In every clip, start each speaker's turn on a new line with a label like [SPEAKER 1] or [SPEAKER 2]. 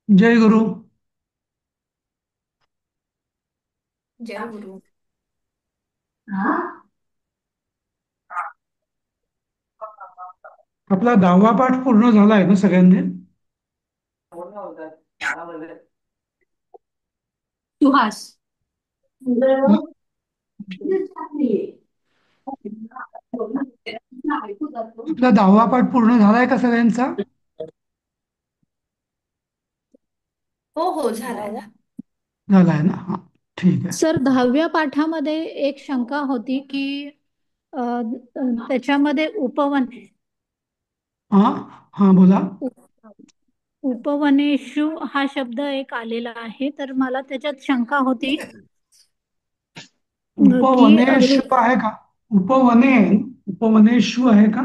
[SPEAKER 1] जय गुरु.
[SPEAKER 2] जय गुरु.
[SPEAKER 1] आपला 10वा पाठ पूर्ण झाला आहे ना सगळ्यांनी?
[SPEAKER 2] सुहास.
[SPEAKER 1] हा? आपला 10वा पाठ पूर्ण झालाय का सगळ्यांचा?
[SPEAKER 2] हो हो, झालाय ना.
[SPEAKER 1] झालाय ना, हा. ठीक आहे.
[SPEAKER 3] सर, 10व्या पाठामध्ये एक शंका होती की अ, त्याच्यामध्ये उपवन
[SPEAKER 1] हा. हा, बोला.
[SPEAKER 3] उपवनेषु हा शब्द एक आलेला आहे, तर मला त्याच्यात शंका होती की
[SPEAKER 1] उपवनेश आहे का? उपवने उपवनेशु आहे का?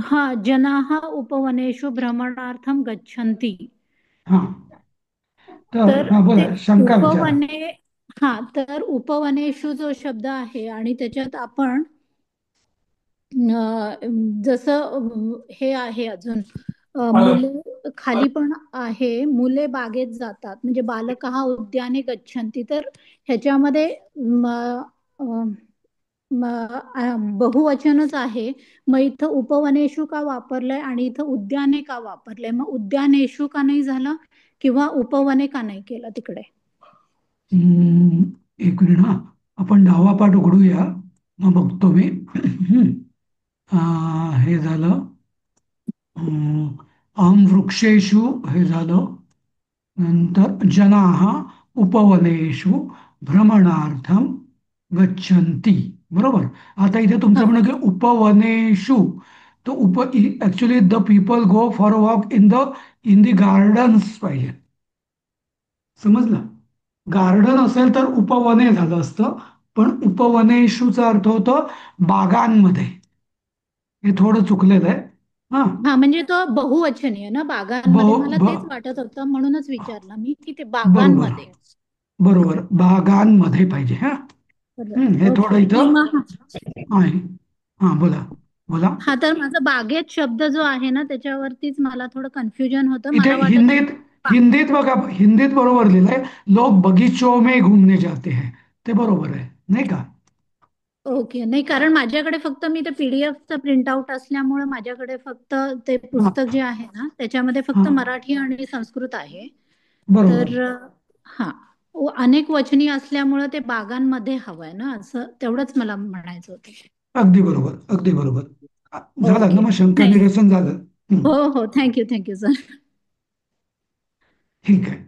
[SPEAKER 3] हा, जनाः उपवनेषु भ्रमणार्थम गच्छन्ति.
[SPEAKER 1] हा. तर
[SPEAKER 3] तर
[SPEAKER 1] हा,
[SPEAKER 3] ते
[SPEAKER 1] बोला, शंका विचारा.
[SPEAKER 3] उपवने हा, तर उपवनेषु जो शब्द आहे आणि त्याच्यात आपण जसं हे आहे अजून मुले खाली पण आहे, मुले बागेत जातात म्हणजे बालकः उद्याने गच्छन्ति. तर ह्याच्यामध्ये म, अ, बहुवचनच आहे. मग इथं उपवनेषु का वापरलंय आणि इथं उद्याने का वापरलंय? मग उद्यानेषु का नाही झालं किंवा उपवने का नाही केलं तिकडे?
[SPEAKER 1] हम्म, एक मिनिट, हा. आपण 10वा पाठ उघडूया, मग बघतो मी. हे झालं. अहम वृक्षेषु हे झालं. नंतर जनाः उपवनेषु भ्रमणार्थम गच्छन्ति. बरोबर. आता इथे तुमचं
[SPEAKER 3] हा
[SPEAKER 1] म्हणणं की उपवनेषु, तो actually the people go for walk in the gardens पाहिजे. समजलं? गार्डन असेल तर उपवने झालं असतं, पण उपवनेषुचा अर्थ होतो बागांमध्ये. हे थोडं चुकलेलं आहे. हा.
[SPEAKER 3] हा, म्हणजे तो बहुवचनीय ना बागांमध्ये, मला
[SPEAKER 1] ब
[SPEAKER 3] तेच वाटत होतं, म्हणूनच विचारलं मी की ते
[SPEAKER 1] बरोबर.
[SPEAKER 3] बागांमध्ये.
[SPEAKER 1] बरोबर, बागांमध्ये पाहिजे. हा. हे थोडं
[SPEAKER 3] ओके. नाही
[SPEAKER 1] इथं
[SPEAKER 3] मग
[SPEAKER 1] आहे. हा, बोला. बोला.
[SPEAKER 3] हा, तर माझा बागेत शब्द जो आहे ना त्याच्यावरतीच मला थोडं कन्फ्युजन होतं.
[SPEAKER 1] इथे
[SPEAKER 3] मला वाटत
[SPEAKER 1] हिंदीत हिंदीत बघा, हिंदीत बरोबर लिहिलंय, लोग बगीचों में घूमने जाते हैं. ते बरोबर आहे, नाही का?
[SPEAKER 3] ओके. नाही, कारण माझ्याकडे फक्त मी ते पीडीएफचं प्रिंटआउट असल्यामुळे माझ्याकडे फक्त ते
[SPEAKER 1] हा.
[SPEAKER 3] पुस्तक जे आहे ना त्याच्यामध्ये
[SPEAKER 1] हा,
[SPEAKER 3] फक्त मराठी आणि संस्कृत आहे.
[SPEAKER 1] बरोबर.
[SPEAKER 3] तर हा, अनेक वचनी असल्यामुळे ते बागांमध्ये हवंय ना, असं तेवढंच मला म्हणायचं होतं.
[SPEAKER 1] अगदी बरोबर, अगदी बरोबर. झालं ना,
[SPEAKER 3] ओके.
[SPEAKER 1] मग शंका
[SPEAKER 3] थँक
[SPEAKER 1] निरसन झालं.
[SPEAKER 3] हो हो, थँक्यू थँक्यू सर.
[SPEAKER 1] ठीक आहे.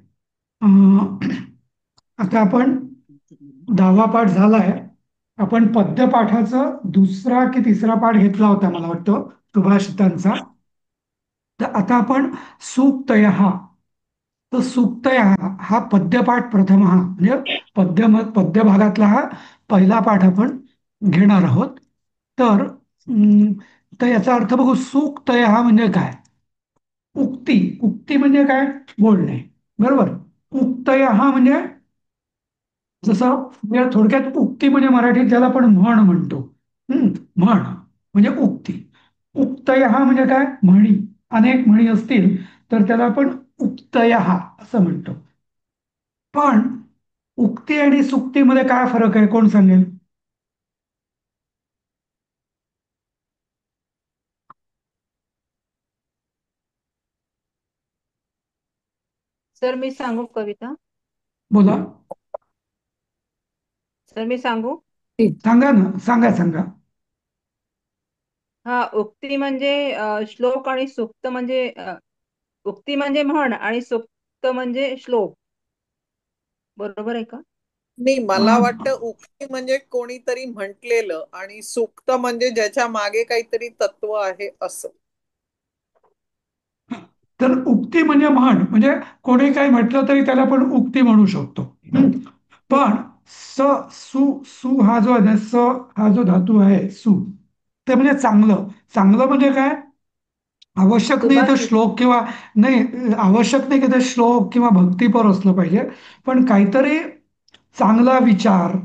[SPEAKER 1] आता आपण 10वा पाठ झालाय. आपण पद्यपाठाचा दुसरा की तिसरा पाठ घेतला होता मला वाटतं, सुभाषितांचा. तर आता आपण सूक्तय तर सूक्तय हा पद्यपाठ प्रथम, हा म्हणजे पद्य भागातला हा पहिला पाठ आपण घेणार आहोत. तर तर याचा अर्थ बघू. सूक्तय हा म्हणजे काय? उक्ती. उक्ती म्हणजे काय? बोलणे. बरोबर. उक्तय हा म्हणजे, जसं म्हणजे थोडक्यात उक्ती म्हणजे मराठीत ज्याला आपण म्हण म्हणतो. म्हण म्हणजे उक्ती. उक्तय हा म्हणजे काय? म्हणी. अनेक म्हणी असतील तर त्याला आपण उक्तय असं म्हणतो. पण उक्ती आणि सुक्तीमध्ये काय फरक आहे, कोण सांगेल?
[SPEAKER 2] सर मी सांगू कविता?
[SPEAKER 1] बोला.
[SPEAKER 2] सर मी सांगू?
[SPEAKER 1] सांगा ना, सांगा सांगा.
[SPEAKER 2] हा, उक्ती म्हणजे श्लोक आणि सुक्त म्हणजे उक्ती म्हणजे म्हण आणि सुक्त म्हणजे श्लोक. बरोबर आहे का?
[SPEAKER 4] नाही, मला
[SPEAKER 1] अं,
[SPEAKER 4] वाटतं उक्ती म्हणजे कोणीतरी म्हटलेलं आणि सूक्त म्हणजे ज्याच्या मागे काहीतरी तत्व आहे असं.
[SPEAKER 1] तर उक्ती म्हणजे म्हण, म्हणजे कोणी काही म्हटलं तरी त्याला आपण उक्ती म्हणू शकतो. पण स सु सु हा जो आहे ना, स हा जो धातू आहे, सु, ते म्हणजे चांगलं. चांगलं म्हणजे काय? आवश्यक नाही तर
[SPEAKER 2] सुभाषित.
[SPEAKER 1] श्लोक किंवा, नाही आवश्यक नाही की ते श्लोक किंवा भक्तीपर असलं पाहिजे, पण काहीतरी चांगला विचार,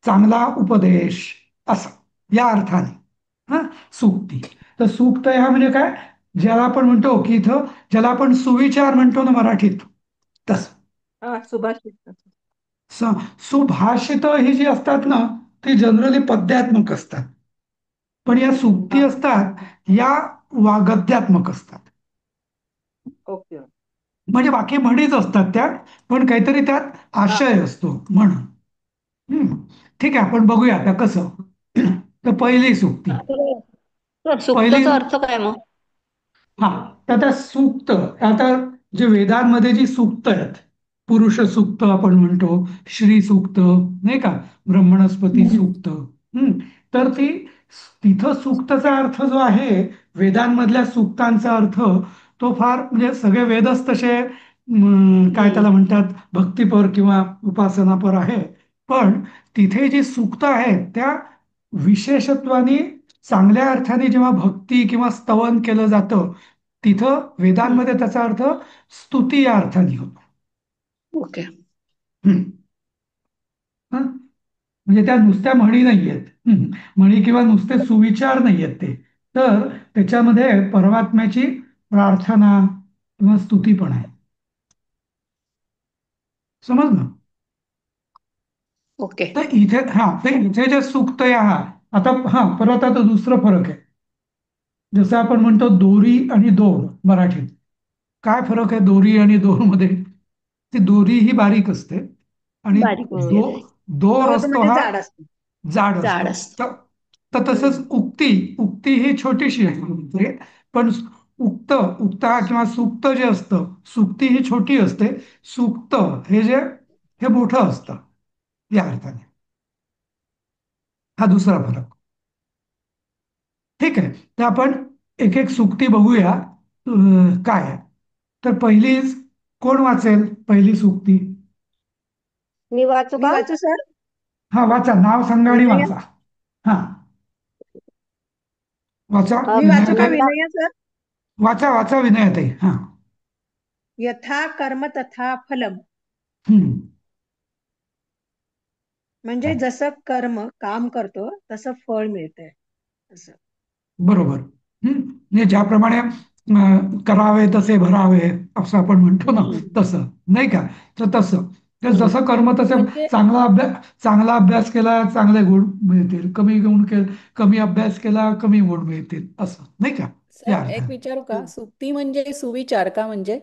[SPEAKER 1] चांगला उपदेश, असं, या अर्थाने हा सूक्ती. तर सूक्त हा म्हणजे काय? ज्याला आपण म्हणतो की इथं, ज्याला आपण सुविचार म्हणतो ना मराठीत, तस
[SPEAKER 2] हा, सुभाषित.
[SPEAKER 1] स- सुभाषित ही जी असतात ना, ती जनरली पद्यात्मक असतात. पण या
[SPEAKER 2] हा,
[SPEAKER 1] सूक्ती असतात या गद्यात्मक असतात.
[SPEAKER 2] ओके.
[SPEAKER 1] म्हणजे बाकी म्हणीच असतात त्या, पण काहीतरी त्यात
[SPEAKER 2] हा,
[SPEAKER 1] आशय असतो म्हणून. हम्म. ठीक आहे, आपण बघूया आता कसं. तर पहिली सुक्ती.
[SPEAKER 5] तर
[SPEAKER 1] पहिली,
[SPEAKER 5] सुक्ताचा अर्थ काय मग?
[SPEAKER 1] हा, तर आता सूक्त, आता जे वेदांमध्ये जी सूक्त आहेत, पुरुष सूक्त आपण म्हणतो, श्री सूक्त, नाही का, ब्रह्मणस्पती सूक्त. तर ती, तिथं सूक्तचा अर्थ जो आहे, वेदांमधल्या सूक्तांचा अर्थ, तो फार, म्हणजे सगळे वेदच तसे काय
[SPEAKER 5] हम्म.
[SPEAKER 1] त्याला म्हणतात, भक्तिपर किंवा उपासनापर आहे. पण तिथे जी सूक्त आहेत त्या विशेषत्वाने, चांगल्या अर्थाने जेव्हा भक्ती किंवा स्तवन केलं जातं, तिथं
[SPEAKER 5] हम्म.
[SPEAKER 1] वेदांमध्ये त्याचा अर्थ स्तुती या अर्थाने होतो.
[SPEAKER 5] ओके.
[SPEAKER 1] हम्म. हं? म्हणजे त्या नुसत्या म्हणी नाहीयेत. म्हणी किंवा नुसते सुविचार नाहीयेत ते. तर त्याच्यामध्ये परमात्म्याची प्रार्थना किंवा स्तुती पण आहे. समजलं?
[SPEAKER 5] ओके.
[SPEAKER 1] तर इथे, हा, ते इथे जे सूक्त आहे, हा, आता, हा, परत आता दुसरं फरक आहे. जसं आपण म्हणतो दोरी आणि दोर मराठीत. काय फरक आहे दोरी आणि दोर मध्ये? ती दोरी ही बारीक असते आणि
[SPEAKER 5] बारीक
[SPEAKER 1] दो
[SPEAKER 5] असते.
[SPEAKER 1] दोर
[SPEAKER 2] दोर
[SPEAKER 1] असतो
[SPEAKER 2] म्हणजे
[SPEAKER 1] हा
[SPEAKER 2] जाड असते.
[SPEAKER 1] जाड
[SPEAKER 5] जाड
[SPEAKER 1] असतो.
[SPEAKER 5] असतं.
[SPEAKER 1] तर तर तसंच उक्ती, उक्ती ही छोटीशी आहे म्हणजे, पण उक्त, उक्ता किंवा सूक्त जे असतं, सुक्ती ही छोटी असते, सूक्त हे जे, हे मोठं असतं या अर्थाने. हा दुसरा फरक. ठीक आहे, तर आपण एक एक सुक्ती बघूया काय आहे. तर पहिलीच, कोण वाचेल पहिली सुक्ती?
[SPEAKER 5] मी वाचू
[SPEAKER 2] मी
[SPEAKER 5] का?
[SPEAKER 2] वाचू सर?
[SPEAKER 1] हा, वाचा, नाव सांगा आणि
[SPEAKER 2] विनय,
[SPEAKER 1] वाचा. हा, वाचा
[SPEAKER 5] अ,
[SPEAKER 2] मी वाचू का
[SPEAKER 1] विनयाताई.
[SPEAKER 5] म्हणता.
[SPEAKER 2] विनय सर?
[SPEAKER 1] वाचा वाचा विनयाताई. हा.
[SPEAKER 2] यथा कर्म तथा फलम.
[SPEAKER 1] हम्म.
[SPEAKER 2] म्हणजे जसं कर्म काम करतो तसं फळ मिळतंय असं.
[SPEAKER 1] बरोबर. म्हणजे ज्याप्रमाणे करावे तसे भरावे असं आपण म्हणतो ना,
[SPEAKER 5] हम्म.
[SPEAKER 1] तसं, नाही का. तर तसं, तर
[SPEAKER 5] हम्म.
[SPEAKER 1] जसं कर्म तसे,
[SPEAKER 3] म्हणजे
[SPEAKER 1] चांगला अभ्यास केला चांगले गुण मिळतील, कमी गुण केला, कमी अभ्यास केला कमी गुण मिळतील, असं, नाही का,
[SPEAKER 6] सर
[SPEAKER 1] या
[SPEAKER 6] एक
[SPEAKER 1] अर्थाने.
[SPEAKER 6] विचारू का?
[SPEAKER 2] हम्म.
[SPEAKER 6] सुक्ती म्हणजे सुविचार का म्हणजे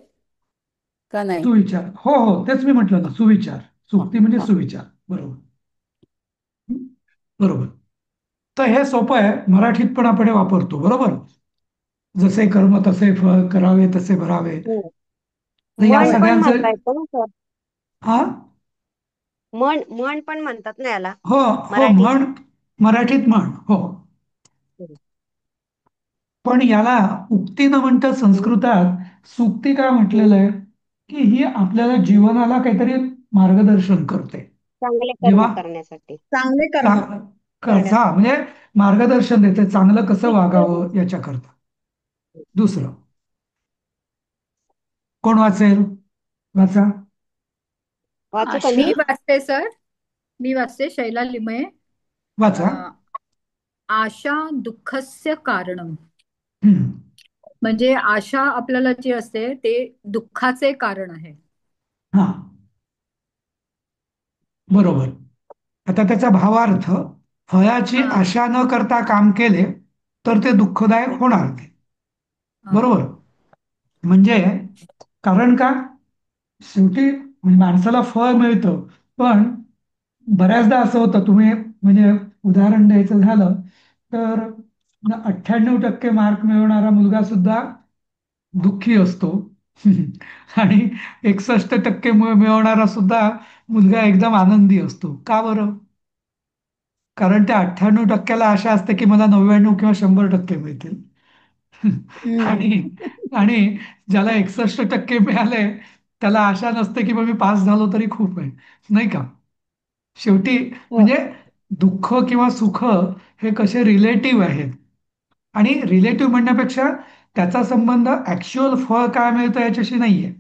[SPEAKER 6] का नाही?
[SPEAKER 1] सुविचार, हो हो, तेच मी म्हटलं ना, सुविचार.
[SPEAKER 6] हा,
[SPEAKER 1] सुक्ती म्हणजे
[SPEAKER 6] हा.
[SPEAKER 1] सुविचार, बरोबर. बरोबर. तर हे सोपं आहे, मराठीत पण आपण हे वापरतो, बरोबर. जसे कर्म तसे फळ, करावे तसे भरावे.
[SPEAKER 5] हो.
[SPEAKER 1] तर या
[SPEAKER 5] मन
[SPEAKER 2] होय.
[SPEAKER 5] पण
[SPEAKER 1] सगळ्यांचं,
[SPEAKER 5] म्हणता येतं ना सर?
[SPEAKER 1] हा,
[SPEAKER 5] मन मन पण म्हणतात ना याला
[SPEAKER 1] हो हो,
[SPEAKER 5] मराठीत.
[SPEAKER 1] म्हण, मराठीत म्हण, हो.
[SPEAKER 5] हम्म.
[SPEAKER 1] पण याला उक्ती न म्हणता
[SPEAKER 5] हम्म.
[SPEAKER 1] संस्कृतात सुक्ती काय
[SPEAKER 5] हम्म.
[SPEAKER 1] म्हटलेलं आहे, की ही आपल्याला
[SPEAKER 5] हम्म.
[SPEAKER 1] जीवनाला काहीतरी मार्गदर्शन करते.
[SPEAKER 5] चांगले कर्म
[SPEAKER 1] जेव्हा
[SPEAKER 5] करण्यासाठी.
[SPEAKER 2] चांगले कर्म
[SPEAKER 1] चांग-
[SPEAKER 2] करण्यास.
[SPEAKER 1] हा, म्हणजे मार्गदर्शन देते चांगलं कसं
[SPEAKER 5] हम्म.
[SPEAKER 1] वागावं याच्याकरता. दुसरं, कोण वाचेल? वाचा.
[SPEAKER 5] वाचू का
[SPEAKER 3] आशा,
[SPEAKER 5] मी?
[SPEAKER 6] मी वाचते सर. मी वाचते शैला लिमये.
[SPEAKER 1] वाचा.
[SPEAKER 6] अं, आशा दुःखस्य कारणम.
[SPEAKER 1] हम्म.
[SPEAKER 6] म्हणजे आशा आपल्याला जी असते ते दुःखाचे कारण आहे.
[SPEAKER 1] हा, बरोबर. आता त्याचा भावार्थ, फळाची
[SPEAKER 6] हा,
[SPEAKER 1] आशा न करता काम केले तर ते दुःखदायक होणार ते.
[SPEAKER 6] हा.
[SPEAKER 1] बरोबर. म्हणजे, कारण का, शेवटी म्हणजे माणसाला फळ मिळतं, पण बऱ्याचदा असं होतं, तुम्ही म्हणजे उदाहरण द्यायचं झालं तर 98% मार्क मिळवणारा मुलगा सुद्धा दुःखी असतो. आणि 61% मिळवणारा सुद्धा मुलगा एकदम आनंदी असतो. का बरं? कारण त्या 98%ला आशा असते की मला 99 किंवा 100% मिळतील.
[SPEAKER 2] हम्म.
[SPEAKER 1] आणि आणि ज्याला 61% मिळाले त्याला आशा नसते की मग मी पास झालो तरी खूप आहे, नाही का. शेवटी
[SPEAKER 2] हो.
[SPEAKER 1] म्हणजे दुःख किंवा सुख हे कसे रिलेटिव्ह आहेत. आणि रिलेटिव्ह म्हणण्यापेक्षा त्याचा संबंध ऍक्च्युअल फळ काय मिळतं याच्याशी नाहीये.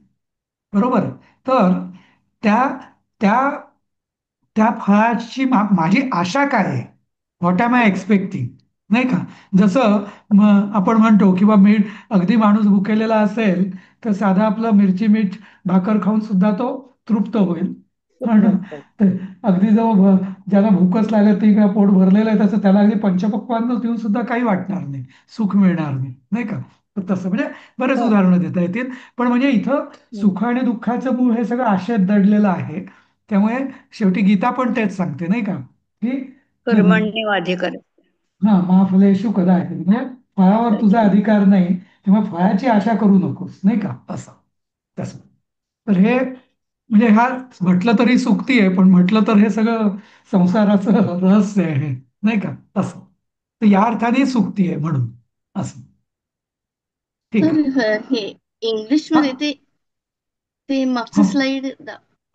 [SPEAKER 1] बरोबर. तर त्या त्या त्या फळाची माझी आशा काय आहे, व्हॉट एम आय एक्सपेक्टिंग, नाही का? जसं आपण म्हणतो किंवा मीठ, अगदी माणूस भुकेलेला असेल तर साधा आपलं मिरची मीठ भाकर खाऊन सुद्धा तो तृप्त होईल. पण
[SPEAKER 5] बरोबर.
[SPEAKER 1] ते अगदी ज्याला भूकच लागत नाही किंवा पोट भरलेलं आहे त्याचं त्याला अगदी पंचपक्वान्न देऊन सुद्धा काही वाटणार नाही, सुख मिळणार नाही, नाही का? तर तसं म्हणजे बरेच
[SPEAKER 2] हो.
[SPEAKER 1] उदाहरणं देता येतील. पण म्हणजे इथं सुख आणि दुःखाचं मूळ हे सगळं आशेत दडलेलं आहे. त्यामुळे शेवटी गीता पण तेच सांगते, नाही का? की
[SPEAKER 6] कर्मण्येवाधिकार.
[SPEAKER 1] हा, महाफलेषु कदाचित, म्हणजे फळावर तुझा अधिकार नाही तेव्हा फळाची आशा करू नकोस, नाही का? असं तसं. तर हे म्हणजे हा म्हटलं तरी सुक्ती आहे, पण म्हटलं तर हे सगळं संसाराचं रहस्य आहे, नाही का? असं. तर या अर्थाने सुक्ती आहे म्हणून असं. ठीक
[SPEAKER 7] तर
[SPEAKER 1] आहे.
[SPEAKER 7] हे इंग्लिश
[SPEAKER 1] हा
[SPEAKER 7] मध्ये ते ते मागचं
[SPEAKER 1] हा
[SPEAKER 7] स्लाइड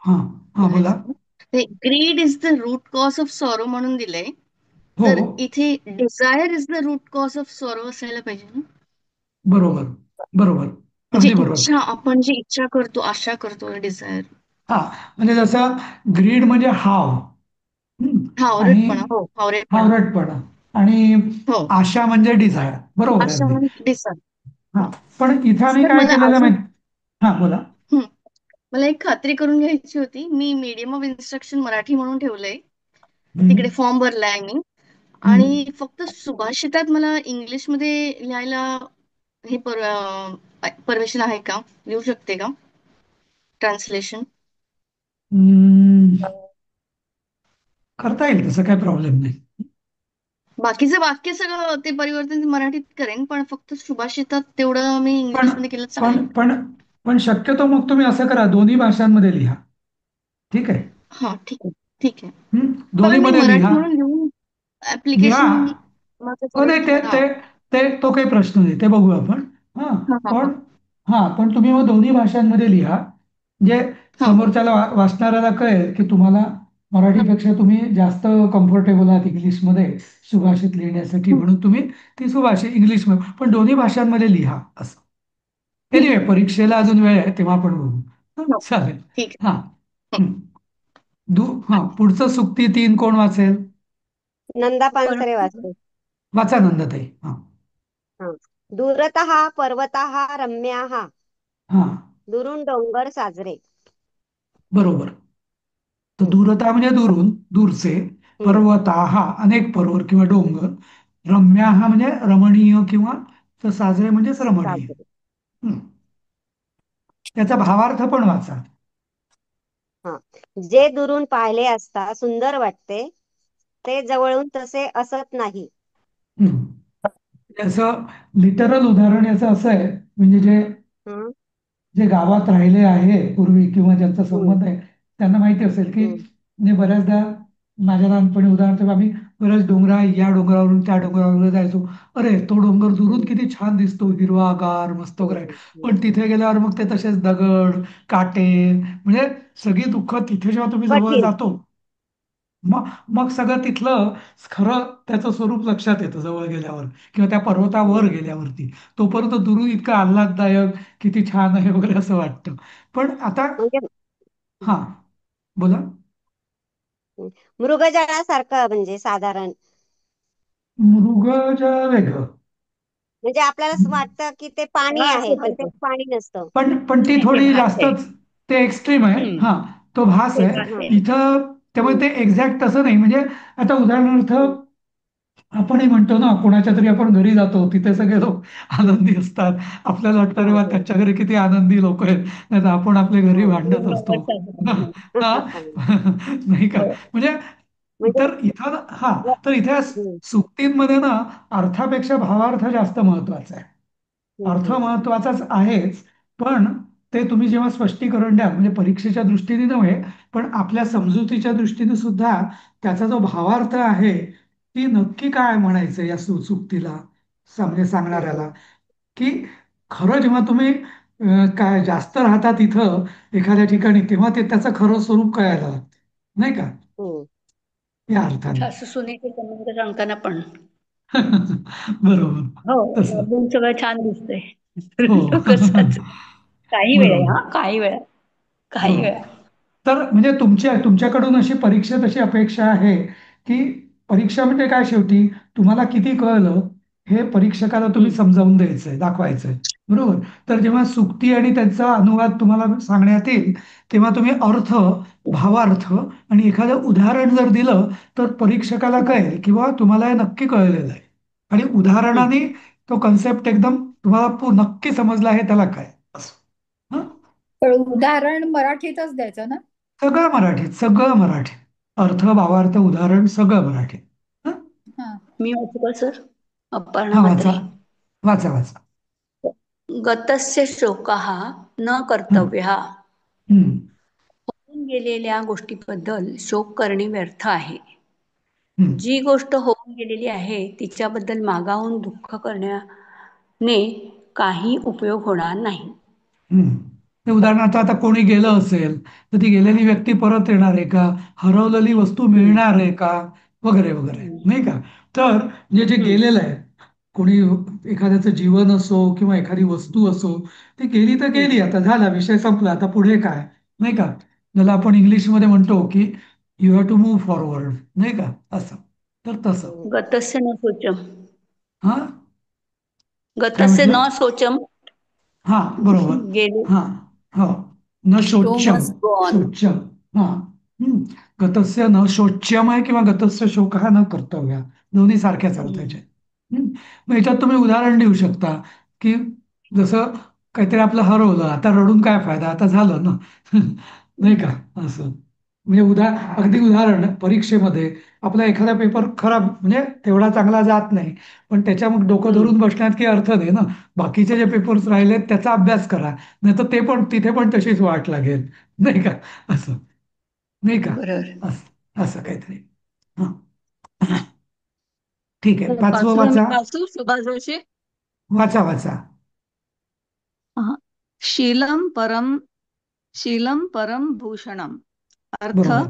[SPEAKER 1] हा हा बोला.
[SPEAKER 7] बघायचं. ते greed is the root cause of sorrow म्हणून दिलंय.
[SPEAKER 1] हो,
[SPEAKER 7] तर इथे desire is the root cause of sorrow असायला पाहिजे ना.
[SPEAKER 1] बरोबर बरोबर,
[SPEAKER 7] म्हणजे
[SPEAKER 1] अगदी बरोबर.
[SPEAKER 7] इच्छा, आपण जी इच्छा करतो, आशा करतो, डिझायर.
[SPEAKER 1] हा, म्हणजे जसं ग्रीड म्हणजे हाव. आणि
[SPEAKER 7] हावरटपणा. हो, हावरेटपणा.
[SPEAKER 1] हावरटपणा. आणि
[SPEAKER 7] हो,
[SPEAKER 1] आशा म्हणजे डिझायर. बरोबर आहे
[SPEAKER 7] आशा
[SPEAKER 1] अगदी.
[SPEAKER 7] म्हणजे डिझायर.
[SPEAKER 1] हा, पण इथं आम्ही
[SPEAKER 7] सर
[SPEAKER 1] काय
[SPEAKER 7] मला
[SPEAKER 1] केलेलं
[SPEAKER 7] अजून
[SPEAKER 1] माहिती. हा बोला.
[SPEAKER 7] हं, मला एक खात्री करून घ्यायची होती. मी मीडियम ऑफ इन्स्ट्रक्शन मराठी म्हणून ठेवलंय.
[SPEAKER 1] हम्म,
[SPEAKER 7] तिकडे फॉर्म भरलाय मी.
[SPEAKER 1] हम्म.
[SPEAKER 7] आणि फक्त सुभाषितात मला इंग्लिशमध्ये लिहायला हे परमिशन आहे का? लिहू शकते का ट्रान्सलेशन?
[SPEAKER 1] हम्म, करता येईल, तसं काही प्रॉब्लेम नाही.
[SPEAKER 7] बाकीचं वाक्य सगळं ते परिवर्तन मराठीत करेन, पण फक्त सुभाषितात तेवढं मी
[SPEAKER 1] पण
[SPEAKER 7] इंग्लिशमध्ये केलं
[SPEAKER 1] पण
[SPEAKER 7] चालेल.
[SPEAKER 1] पण पण शक्यतो मग तुम्ही असं करा, दोन्ही भाषांमध्ये लिहा. ठीक आहे.
[SPEAKER 7] हा, ठीक आहे, ठीक आहे.
[SPEAKER 1] दोन्ही
[SPEAKER 7] कारण मी
[SPEAKER 1] मध्ये
[SPEAKER 7] मराठी
[SPEAKER 1] लिहा.
[SPEAKER 7] म्हणून लिहून
[SPEAKER 1] लिहा.
[SPEAKER 7] ऍप्लिकेशन माझं
[SPEAKER 1] हो,
[SPEAKER 7] सगळं
[SPEAKER 1] नाही, ते
[SPEAKER 7] ठीक आहे.
[SPEAKER 1] ते ते तो काही प्रश्न नाही, ते बघू आपण. हा.
[SPEAKER 7] हा हा हा
[SPEAKER 1] पण पण तुम्ही मग दोन्ही भाषांमध्ये लिहा, म्हणजे
[SPEAKER 7] हा
[SPEAKER 1] समोरच्याला वाचणाऱ्याला कळेल की तुम्हाला
[SPEAKER 7] हा
[SPEAKER 1] मराठीपेक्षा तुम्ही जास्त कम्फर्टेबल आहात इंग्लिशमध्ये सुभाषित लिहिण्यासाठी,
[SPEAKER 7] हं,
[SPEAKER 1] म्हणून तुम्ही ती सुभाषित इंग्लिशमध्ये पण दोन्ही भाषांमध्ये लिहा असं.
[SPEAKER 7] ठीक
[SPEAKER 1] एनिवे,
[SPEAKER 7] आहे.
[SPEAKER 1] परीक्षेला अजून वेळ आहे तेव्हा आपण बघू.
[SPEAKER 7] हो,
[SPEAKER 1] चालेल.
[SPEAKER 7] ठीक
[SPEAKER 1] हा.
[SPEAKER 7] आहे.
[SPEAKER 1] हं. पुढचं सुक्ती 3 कोण वाचेल?
[SPEAKER 5] नंदा
[SPEAKER 6] पण
[SPEAKER 5] पानसरे वाचते.
[SPEAKER 1] वाचा नंदताई. हा.
[SPEAKER 5] हा. दूरतः पर्वतः रम्याः
[SPEAKER 1] हा,
[SPEAKER 5] दुरून डोंगर साजरे.
[SPEAKER 1] बरोबर. तर
[SPEAKER 5] हम्म,
[SPEAKER 1] दूरता म्हणजे दुरून, दूरचे.
[SPEAKER 5] हम्म,
[SPEAKER 1] पर्वताहा, अनेक पर्वत किंवा डोंगर. रम्याहा म्हणजे रमणीय किंवा तर साजरे म्हणजेच रमणीय.
[SPEAKER 5] साजरे.
[SPEAKER 1] हं. त्याचा भावार्थ पण वाचा.
[SPEAKER 5] हा. जे दुरून पाहिले असता सुंदर वाटते, ते जवळून तसे असत नाही.
[SPEAKER 1] हं. याचं लिटरल उदाहरण याचं असं आहे, म्हणजे जे
[SPEAKER 5] हम्म,
[SPEAKER 1] जे गावात राहिले आहे पूर्वी किंवा ज्यांचा
[SPEAKER 5] हम्म,
[SPEAKER 1] संबंध आहे त्यांना माहिती असेल की
[SPEAKER 5] हम्म,
[SPEAKER 1] म्हणजे बऱ्याचदा माझ्या लहानपणी उदाहरणार्थ आम्ही बऱ्याच या डोंगरावरून त्या डोंगरावर जायचो. अरे, तो डोंगर दुरून
[SPEAKER 5] हम्म,
[SPEAKER 1] किती छान दिसतो, हिरवागार मस्त वगैरे.
[SPEAKER 5] हम्म,
[SPEAKER 1] पण तिथे गेल्यावर मग ते तसेच दगड, काटे, म्हणजे सगळी दुःख तिथे जेव्हा तुम्ही जवळ
[SPEAKER 5] कठीण.
[SPEAKER 1] जातो, मग मग सगळं तिथलं खरं त्याचं स्वरूप लक्षात येतं जवळ गेल्यावर किंवा त्या पर्वतावर
[SPEAKER 5] हम्म.
[SPEAKER 1] गेल्यावरती. तोपर्यंत दुरून इतकं आल्हाददायक, किती छान आहे वगैरे असं वाटतं. पण आता
[SPEAKER 5] म्हणजे
[SPEAKER 1] हा बोला.
[SPEAKER 5] मृगजळासारखं, म्हणजे साधारण.
[SPEAKER 1] मृगजळ वेगळं.
[SPEAKER 5] म्हणजे आपल्याला असं वाटतं की ते पाणी
[SPEAKER 6] भास
[SPEAKER 5] आहे, पण ते
[SPEAKER 6] होतो तो.
[SPEAKER 5] पाणी नसतं.
[SPEAKER 1] पण ती
[SPEAKER 6] नाही, ते
[SPEAKER 1] थोडी
[SPEAKER 6] भास आहे.
[SPEAKER 1] जास्तच, ते एक्स्ट्रीम आहे.
[SPEAKER 6] हम्म,
[SPEAKER 1] हा, तो भास
[SPEAKER 6] ते
[SPEAKER 1] आहे
[SPEAKER 6] भास
[SPEAKER 5] हा.
[SPEAKER 6] आहे.
[SPEAKER 1] इथं. त्यामुळे
[SPEAKER 5] हम्म,
[SPEAKER 1] ते एक्झॅक्ट तसं नाही. म्हणजे आता उदाहरणार्थ
[SPEAKER 5] हम्म,
[SPEAKER 1] आपणही म्हणतो ना, कोणाच्या तरी आपण घरी जातो, तिथे सगळे लोक
[SPEAKER 5] हम्म.
[SPEAKER 1] आनंदी असतात. आपल्याला वाटतं अरे
[SPEAKER 5] हा,
[SPEAKER 1] वा,
[SPEAKER 5] हा,
[SPEAKER 1] त्यांच्या घरी किती आनंदी लोक आहेत, नाही तर आपण आपल्या घरी
[SPEAKER 5] हा.
[SPEAKER 1] भांडत असतो.
[SPEAKER 6] डोंगर साजरा. हं.
[SPEAKER 1] हा. नाही का?
[SPEAKER 6] हो.
[SPEAKER 1] म्हणजे
[SPEAKER 5] म्हणजे
[SPEAKER 1] तर इथं तर इथे
[SPEAKER 5] हम्म,
[SPEAKER 1] सुक्तींमध्ये ना अर्थापेक्षा भावार्थ जास्त महत्वाचा आहे.
[SPEAKER 5] हम्म,
[SPEAKER 1] अर्थ
[SPEAKER 5] हम्म,
[SPEAKER 1] महत्वाचाच आहेच, पण ते तुम्ही जेव्हा स्पष्टीकरण द्याल, म्हणजे परीक्षेच्या दृष्टीने नव्हे, पण आपल्या समजुतीच्या दृष्टीने सुद्धा त्याचा जो भावार्थ आहे, ती नक्की काय म्हणायचं या सुक्तीला म्हणजे
[SPEAKER 5] हम्म,
[SPEAKER 1] सांगणाऱ्याला, की खरं जेव्हा तुम्ही काय जास्त राहता तिथं एखाद्या ठिकाणी, तेव्हा ते त्याचं खरं स्वरूप कळायला लागते, नाही का?
[SPEAKER 5] हम्म.
[SPEAKER 1] या अर्थाने.
[SPEAKER 6] सासू सुनेचे संबंध सांगताना पण
[SPEAKER 1] बरोबर.
[SPEAKER 6] हो,
[SPEAKER 1] तसं.
[SPEAKER 6] वरून सगळं छान दिसतंय.
[SPEAKER 1] हो.
[SPEAKER 6] कसंच काही वेळा,
[SPEAKER 1] बरोबर.
[SPEAKER 6] हा काही वेळा, काही
[SPEAKER 1] हो.
[SPEAKER 6] वेळा.
[SPEAKER 1] तर म्हणजे तुमच्याकडून अशी परीक्षेत अशी अपेक्षा आहे की परीक्षा म्हणजे काय शेवटी तुम्हाला किती कळलं हे परीक्षकाला तुम्ही समजावून द्यायचंय, दाखवायचंय. बरोबर. तर जेव्हा सुक्ती आणि त्यांचा अनुवाद तुम्हाला सांगण्यात येईल तेव्हा तुम्ही अर्थ, भावार्थ आणि एखादं उदाहरण जर दिलं तर परीक्षकाला कळेल किंवा तुम्हाला हे नक्की कळलेलं आहे. आणि उदाहरणाने तो कन्सेप्ट एकदम तुम्हाला नक्की समजला आहे त्याला काय असं. हं?
[SPEAKER 6] पण उदाहरण मराठीतच द्यायचं ना?
[SPEAKER 1] सगळं मराठीत, सगळं मराठीत. अर्थ, भावार्थ, उदाहरण सगळं मराठीत. हं?
[SPEAKER 6] हा.
[SPEAKER 7] मी वाचू का सर? अपर्णा
[SPEAKER 1] हा, वाचा
[SPEAKER 7] म्हात्रे.
[SPEAKER 1] वाचा वाचा.
[SPEAKER 7] गतस्य शोकः न
[SPEAKER 1] हं,
[SPEAKER 7] कर्तव्यः.
[SPEAKER 1] हं,
[SPEAKER 7] होऊन गेलेल्या गोष्टीबद्दल शोक करणे व्यर्थ आहे.
[SPEAKER 1] हं,
[SPEAKER 7] जी गोष्ट होऊन गेलेली आहे तिच्याबद्दल मागाहून दुःख करण्याने काही उपयोग होणार नाही.
[SPEAKER 1] हं. हे उदाहरणार्थ आता कोणी गेलं असेल तर ती गेलेली व्यक्ती परत येणार आहे का, हरवलेली वस्तू
[SPEAKER 7] हम्म,
[SPEAKER 1] मिळणार आहे का, वगैरे वगैरे,
[SPEAKER 7] हम्म,
[SPEAKER 1] नाही का. तर म्हणजे जे
[SPEAKER 7] हम्म,
[SPEAKER 1] गेलेलं आहे, कोणी एखाद्याचं जीवन असो किंवा एखादी वस्तू असो, ती गेली तर
[SPEAKER 7] हम्म,
[SPEAKER 1] गेली, आता झाला, विषय संपला, आता पुढे काय, नाही का. ज्याला आपण इंग्लिशमध्ये म्हणतो की you have to move forward, नाही का, असं. तर तसं.
[SPEAKER 7] गतस्य न शोचम.
[SPEAKER 1] हा, काय
[SPEAKER 7] गतस्य
[SPEAKER 1] म्हटलं.
[SPEAKER 7] न शोचम.
[SPEAKER 1] हा, बरोबर.
[SPEAKER 7] गेले.
[SPEAKER 1] हा, हो. न
[SPEAKER 7] तो
[SPEAKER 1] शोच्यम.
[SPEAKER 7] Must go on.
[SPEAKER 1] शोच्यम. हा. गतस्य न शोच्यम आहे किंवा गतस्य शोक न कर्तव्य, दोन्ही सारख्याच अर्थाचे. मग याच्यात तुम्ही उदाहरण देऊ शकता की जसं काहीतरी आपलं हरवलं, आता रडून काय फायदा, आता झालं ना. नाही का, असं. म्हणजे अगदी उदाहरण परीक्षेमध्ये आपला एखादा पेपर खराब म्हणजे तेवढा चांगला जात नाही, पण त्याच्या मग डोकं धरून बसण्यात काही अर्थ नाही ना. बाकीचे जे पेपर्स राहिलेत त्याचा अभ्यास करा, नाही तर ते पण तिथे पण तशीच वाट लागेल, नाही का, असं. नाही का,
[SPEAKER 7] बरोबर.
[SPEAKER 1] असं असं काहीतरी. हा, ठीक आहे.
[SPEAKER 7] तर
[SPEAKER 1] पाचवं
[SPEAKER 7] पाचवं मी
[SPEAKER 1] वाचा.
[SPEAKER 7] वाचू सुभाष जोशी.
[SPEAKER 1] वाचा वाचा.
[SPEAKER 7] हा. शीलम परम शीलम परम भूषणम. अर्थ,
[SPEAKER 1] बरोबर.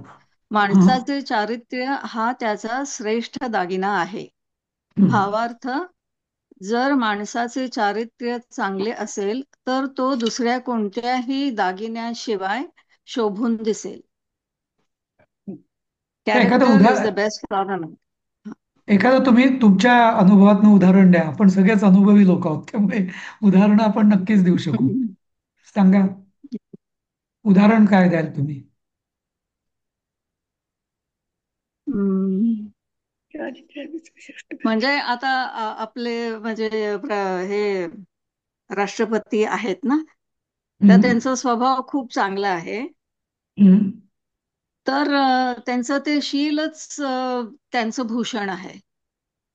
[SPEAKER 1] हा.
[SPEAKER 7] माणसाचे चारित्र्य हा त्याचा श्रेष्ठ दागिना आहे.
[SPEAKER 1] हम्म.
[SPEAKER 7] भावार्थ, जर माणसाचे चारित्र्य चांगले असेल तर तो दुसऱ्या कोणत्याही दागिन्याशिवाय शोभून दिसेल.
[SPEAKER 1] एखादं
[SPEAKER 7] character is the best ornament.
[SPEAKER 1] एखादं तुम्ही तुमच्या अनुभवातनं उदाहरण द्या. आपण सगळेच अनुभवी लोक आहोत, त्यामुळे उदाहरणं आपण नक्कीच देऊ शकू. सांगा, उदाहरण काय द्याल तुम्ही.
[SPEAKER 7] म्हणजे आता आपले म्हणजे हे राष्ट्रपती आहेत ना, तर
[SPEAKER 1] हम्म,
[SPEAKER 7] त्यांचा स्वभाव खूप चांगला आहे.
[SPEAKER 1] हम्म.
[SPEAKER 7] तर त्यांचं ते शीलच त्यांचं भूषण आहे.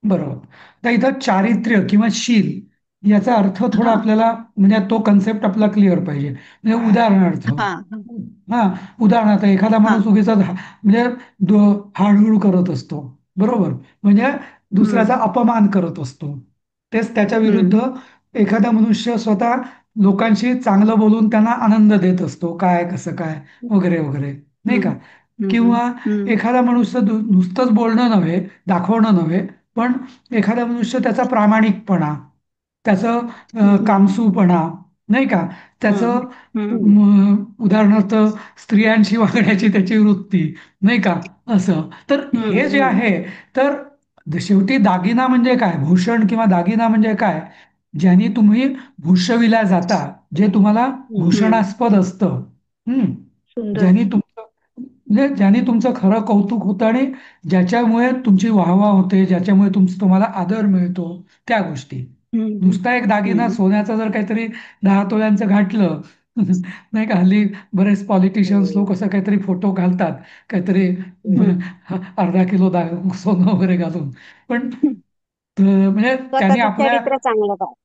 [SPEAKER 1] बरोबर. तर इथं चारित्र्य किंवा शील याचा अर्थ थोडा
[SPEAKER 7] हा
[SPEAKER 1] आपल्याला म्हणजे तो कन्सेप्ट आपला क्लिअर पाहिजे. म्हणजे उदाहरणार्थ,
[SPEAKER 7] हा
[SPEAKER 1] हा, उदाहरणार्थ एखादा
[SPEAKER 7] हा.
[SPEAKER 1] माणूस उगीच म्हणजे हाडहूड करत असतो, बरोबर, म्हणजे दुसऱ्याचा
[SPEAKER 7] हम्म,
[SPEAKER 1] अपमान करत असतो. तेच त्याच्या विरुद्ध
[SPEAKER 7] हम्म,
[SPEAKER 1] एखादा मनुष्य स्वतः लोकांशी चांगलं बोलून त्यांना आनंद देत असतो, काय कसं काय, वगैरे वगैरे, नाही का.
[SPEAKER 7] हम्म, हम्म,
[SPEAKER 1] किंवा
[SPEAKER 7] हम्म,
[SPEAKER 1] एखादा मनुष्य नुसतंच बोलणं नव्हे, दाखवणं नव्हे, पण एखादा मनुष्य त्याचा प्रामाणिकपणा, त्याचं
[SPEAKER 7] हम्म,
[SPEAKER 1] कामसूपणा, नाही का, त्याचं
[SPEAKER 7] हम्म, हम्म,
[SPEAKER 1] उदाहरणार्थ स्त्रियांशी वागण्याची त्याची वृत्ती, नाही का, असं. तर हे जे
[SPEAKER 7] हम्म,
[SPEAKER 1] आहे, तर शेवटी दागिना म्हणजे काय, भूषण किंवा दागिना म्हणजे काय, ज्यांनी तुम्ही भूषविल्या जाता, जे तुम्हाला
[SPEAKER 7] हम्म.
[SPEAKER 1] भूषणास्पद असतं.
[SPEAKER 7] सुंदर.
[SPEAKER 1] ज्यांनी तुमचं म्हणजे ज्यांनी तुमचं खरं कौतुक होतं आणि ज्याच्यामुळे तुमची वाहवा होते, ज्याच्यामुळे तुम्हाला आदर मिळतो, त्या गोष्टी.
[SPEAKER 7] हम्म,
[SPEAKER 1] नुसता एक दागिना
[SPEAKER 7] हम्म,
[SPEAKER 1] सोन्याचं जर काहीतरी 10 तोळ्यांचं घातलं, नाही का, हल्ली बरेच पॉलिटिशियन्स लोक असं काहीतरी फोटो घालतात, काहीतरी
[SPEAKER 7] हम्म.
[SPEAKER 1] अर्धा किलो सोनं वगैरे घालून, पण म्हणजे त्याने
[SPEAKER 5] स्वतःचं
[SPEAKER 1] आपल्या
[SPEAKER 5] चरित्र चांगलं पाहिजे.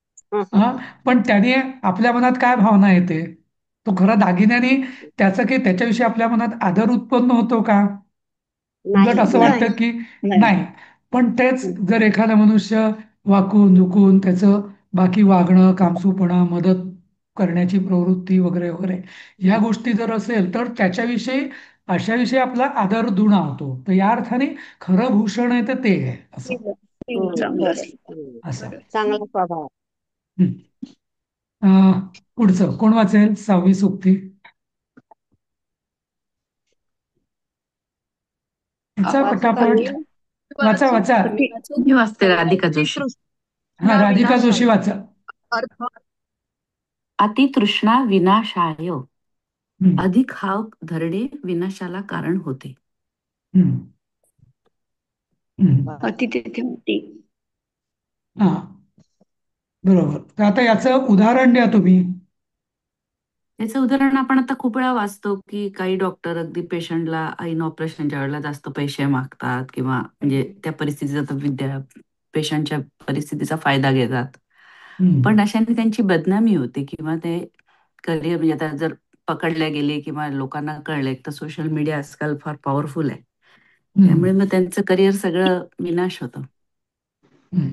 [SPEAKER 1] हा, पण त्याने आपल्या मनात काय भावना येते, तो खरा दागिन्याने त्याचं की त्याच्याविषयी आपल्या मनात आदर उत्पन्न होतो का. उलट
[SPEAKER 5] नाही.
[SPEAKER 1] असं
[SPEAKER 7] नाही
[SPEAKER 1] वाटतं की
[SPEAKER 7] नाही.
[SPEAKER 1] नाही. पण तेच जर एखादा मनुष्य वाकून झुकून त्याचं बाकी वागणं, कामसूपणा, मदत करण्याची प्रवृत्ती वगैरे वगैरे, ह्या गोष्टी जर असेल तर त्याच्याविषयी अशाविषयी आपला आदर दुणा होतो. तर या अर्थाने खरं भूषण आहे तर ते आहे, असं.
[SPEAKER 7] चांगलं
[SPEAKER 5] खरं.
[SPEAKER 7] असलं.
[SPEAKER 1] असं.
[SPEAKER 5] चांगला स्वभाव.
[SPEAKER 1] हं. पुढचं कोण वाचेल 6वी सूक्ती. याचा
[SPEAKER 7] वाचू का
[SPEAKER 1] पटापट.
[SPEAKER 7] मी?
[SPEAKER 1] वाचा वाचा.
[SPEAKER 6] मी मी वाचते राधिका जोशी.
[SPEAKER 1] हा,
[SPEAKER 8] अतितृष्णा
[SPEAKER 1] राधिका जोशी
[SPEAKER 8] विनाशाय
[SPEAKER 1] वाचा.
[SPEAKER 8] अर्थ
[SPEAKER 6] अतितृष्णा विनाशाय,
[SPEAKER 1] हम्म,
[SPEAKER 6] अधिक हाव धरणे विनाशाला कारण होते.
[SPEAKER 1] हम्म, हम्म.
[SPEAKER 7] अति तेथे मोठी.
[SPEAKER 1] हा, बरोबर. तर आता याचं उदाहरण द्या तुम्ही.
[SPEAKER 6] याचं उदाहरण आपण आता खूप वेळा वाचतो की काही डॉक्टर अगदी पेशंटला ऐन ऑपरेशनच्या वेळेला जास्त पैसे मागतात किंवा म्हणजे त्या परिस्थितीचा पेशंटच्या परिस्थितीचा फायदा घेतात.
[SPEAKER 1] हम्म,
[SPEAKER 6] पण अशाने त्यांची बदनामी होते किंवा ते करिअर म्हणजे आता जर पकडले गेले किंवा लोकांना कळले तर सोशल मीडिया आजकाल फार पॉवरफुल आहे.
[SPEAKER 1] हम्म,
[SPEAKER 6] त्यामुळे मग त्यांचं करिअर सगळं विनाश होतं.
[SPEAKER 1] हम्म.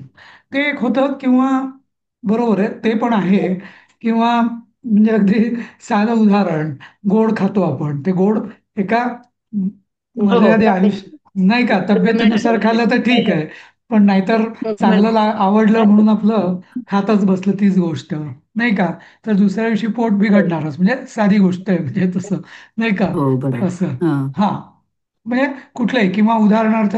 [SPEAKER 1] ते एक होतं किंवा बरोबर आहे, ते पण आहे. किंवा म्हणजे अगदी साधं उदाहरण, गोड खातो आपण, ते गोड एका
[SPEAKER 5] हो,
[SPEAKER 1] मर्यादे
[SPEAKER 5] तब्येत.
[SPEAKER 1] आयुष्य नाही का, तब्येतीनुसार खाल्लं तर ठीक आहे. पण नाहीतर चांगलं आवडलं म्हणून आपलं खातच बसलं तीच गोष्ट नाही का, तर दुसऱ्या दिवशी पोट बिघडणारच. म्हणजे साधी गोष्ट आहे म्हणजे तसं नाही का,
[SPEAKER 6] हो बरोबर.
[SPEAKER 1] असं.
[SPEAKER 6] हा.
[SPEAKER 1] हा, म्हणजे कुठलंही किंवा उदाहरणार्थ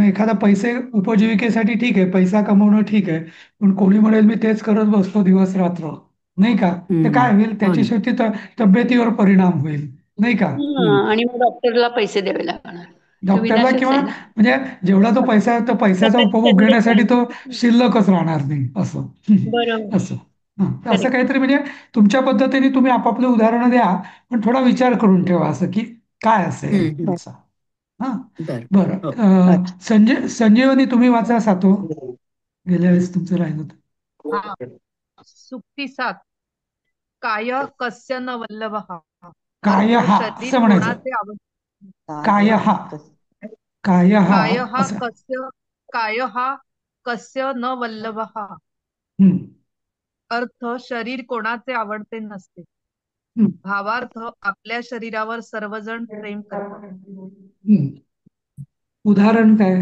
[SPEAKER 1] एखादा पैसे उपजीविकेसाठी ठीक आहे, पैसा कमवणं ठीक आहे. पण कोणी म्हणेल मी तेच करत बसतो दिवस रात्र नाही का, तर काय होईल,
[SPEAKER 6] हो
[SPEAKER 1] त्याची
[SPEAKER 6] ना.
[SPEAKER 1] शेवटी तब्येतीवर परिणाम होईल नाही का.
[SPEAKER 7] आणि मग डॉक्टरला पैसे द्यावे लागणार. तो
[SPEAKER 1] डॉक्टरला
[SPEAKER 7] विनाशच
[SPEAKER 1] किंवा
[SPEAKER 7] आहे ना.
[SPEAKER 1] म्हणजे जेवढा तो पैसा आहे, तो पैशाचा उपभोग घेण्यासाठी तो शिल्लकच राहणार नाही असं.
[SPEAKER 7] बरोबर.
[SPEAKER 1] असं. हा, तर असं
[SPEAKER 7] करेक्ट.
[SPEAKER 1] काहीतरी म्हणजे तुमच्या पद्धतीने तुम्ही आपापले उदाहरणं द्या, पण थोडा विचार करून ठेवा असं की काय असेल
[SPEAKER 6] हम्म.
[SPEAKER 1] असं. हा,
[SPEAKER 6] बर.
[SPEAKER 1] बरं.
[SPEAKER 6] हो.
[SPEAKER 1] संजीवनी तुम्ही वाचा सातो, गेल्या वेळेस तुमचं राहिलं होतं.
[SPEAKER 8] हा सुक्ती 7 काय कस्य न वल्लभः
[SPEAKER 1] काय
[SPEAKER 8] अर्थ
[SPEAKER 1] हा
[SPEAKER 8] शरीर
[SPEAKER 1] असं म्हणायचं.
[SPEAKER 8] कोणाचे
[SPEAKER 1] काय हा, काय हा
[SPEAKER 8] काय हा
[SPEAKER 1] असं.
[SPEAKER 8] कस्य काय हा कस्य न वल्लभः
[SPEAKER 1] हम्म,
[SPEAKER 8] अर्थ शरीर कोणाचे आवडते नसते.
[SPEAKER 1] हम्म,
[SPEAKER 8] भावार्थ आपल्या शरीरावर सर्वजण प्रेम करतात.
[SPEAKER 1] हम्म. उदाहरण काय?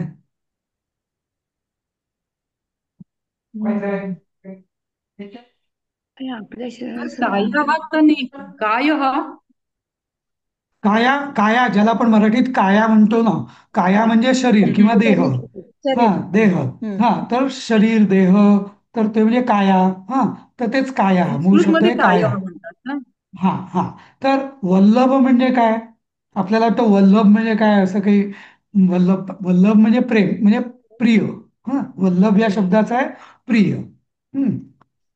[SPEAKER 7] आणि आपल्या
[SPEAKER 6] काय
[SPEAKER 7] शरीराला
[SPEAKER 6] हा तर नाही, काय हा.
[SPEAKER 1] काया, काया ज्याला आपण मराठीत काया म्हणतो ना, काया म्हणजे शरीर किंवा देह. हा,
[SPEAKER 6] शरीर.
[SPEAKER 1] देह.
[SPEAKER 6] हम्म.
[SPEAKER 1] हा, तर शरीर देह, तर ते म्हणजे काया. हा, तर तेच काया, मूळ शब्द
[SPEAKER 6] संस्कृतमध्ये
[SPEAKER 1] आहे
[SPEAKER 6] काय
[SPEAKER 1] काया.
[SPEAKER 6] म्हणतात ना.
[SPEAKER 1] हा हा, तर वल्लभ म्हणजे काय? आपल्याला वाटतं वल्लभ म्हणजे काय, असं काही. वल्लभ, वल्लभ म्हणजे प्रेम म्हणजे प्रिय. हा, वल्लभ या शब्दाचा आहे प्रिय. हम्म,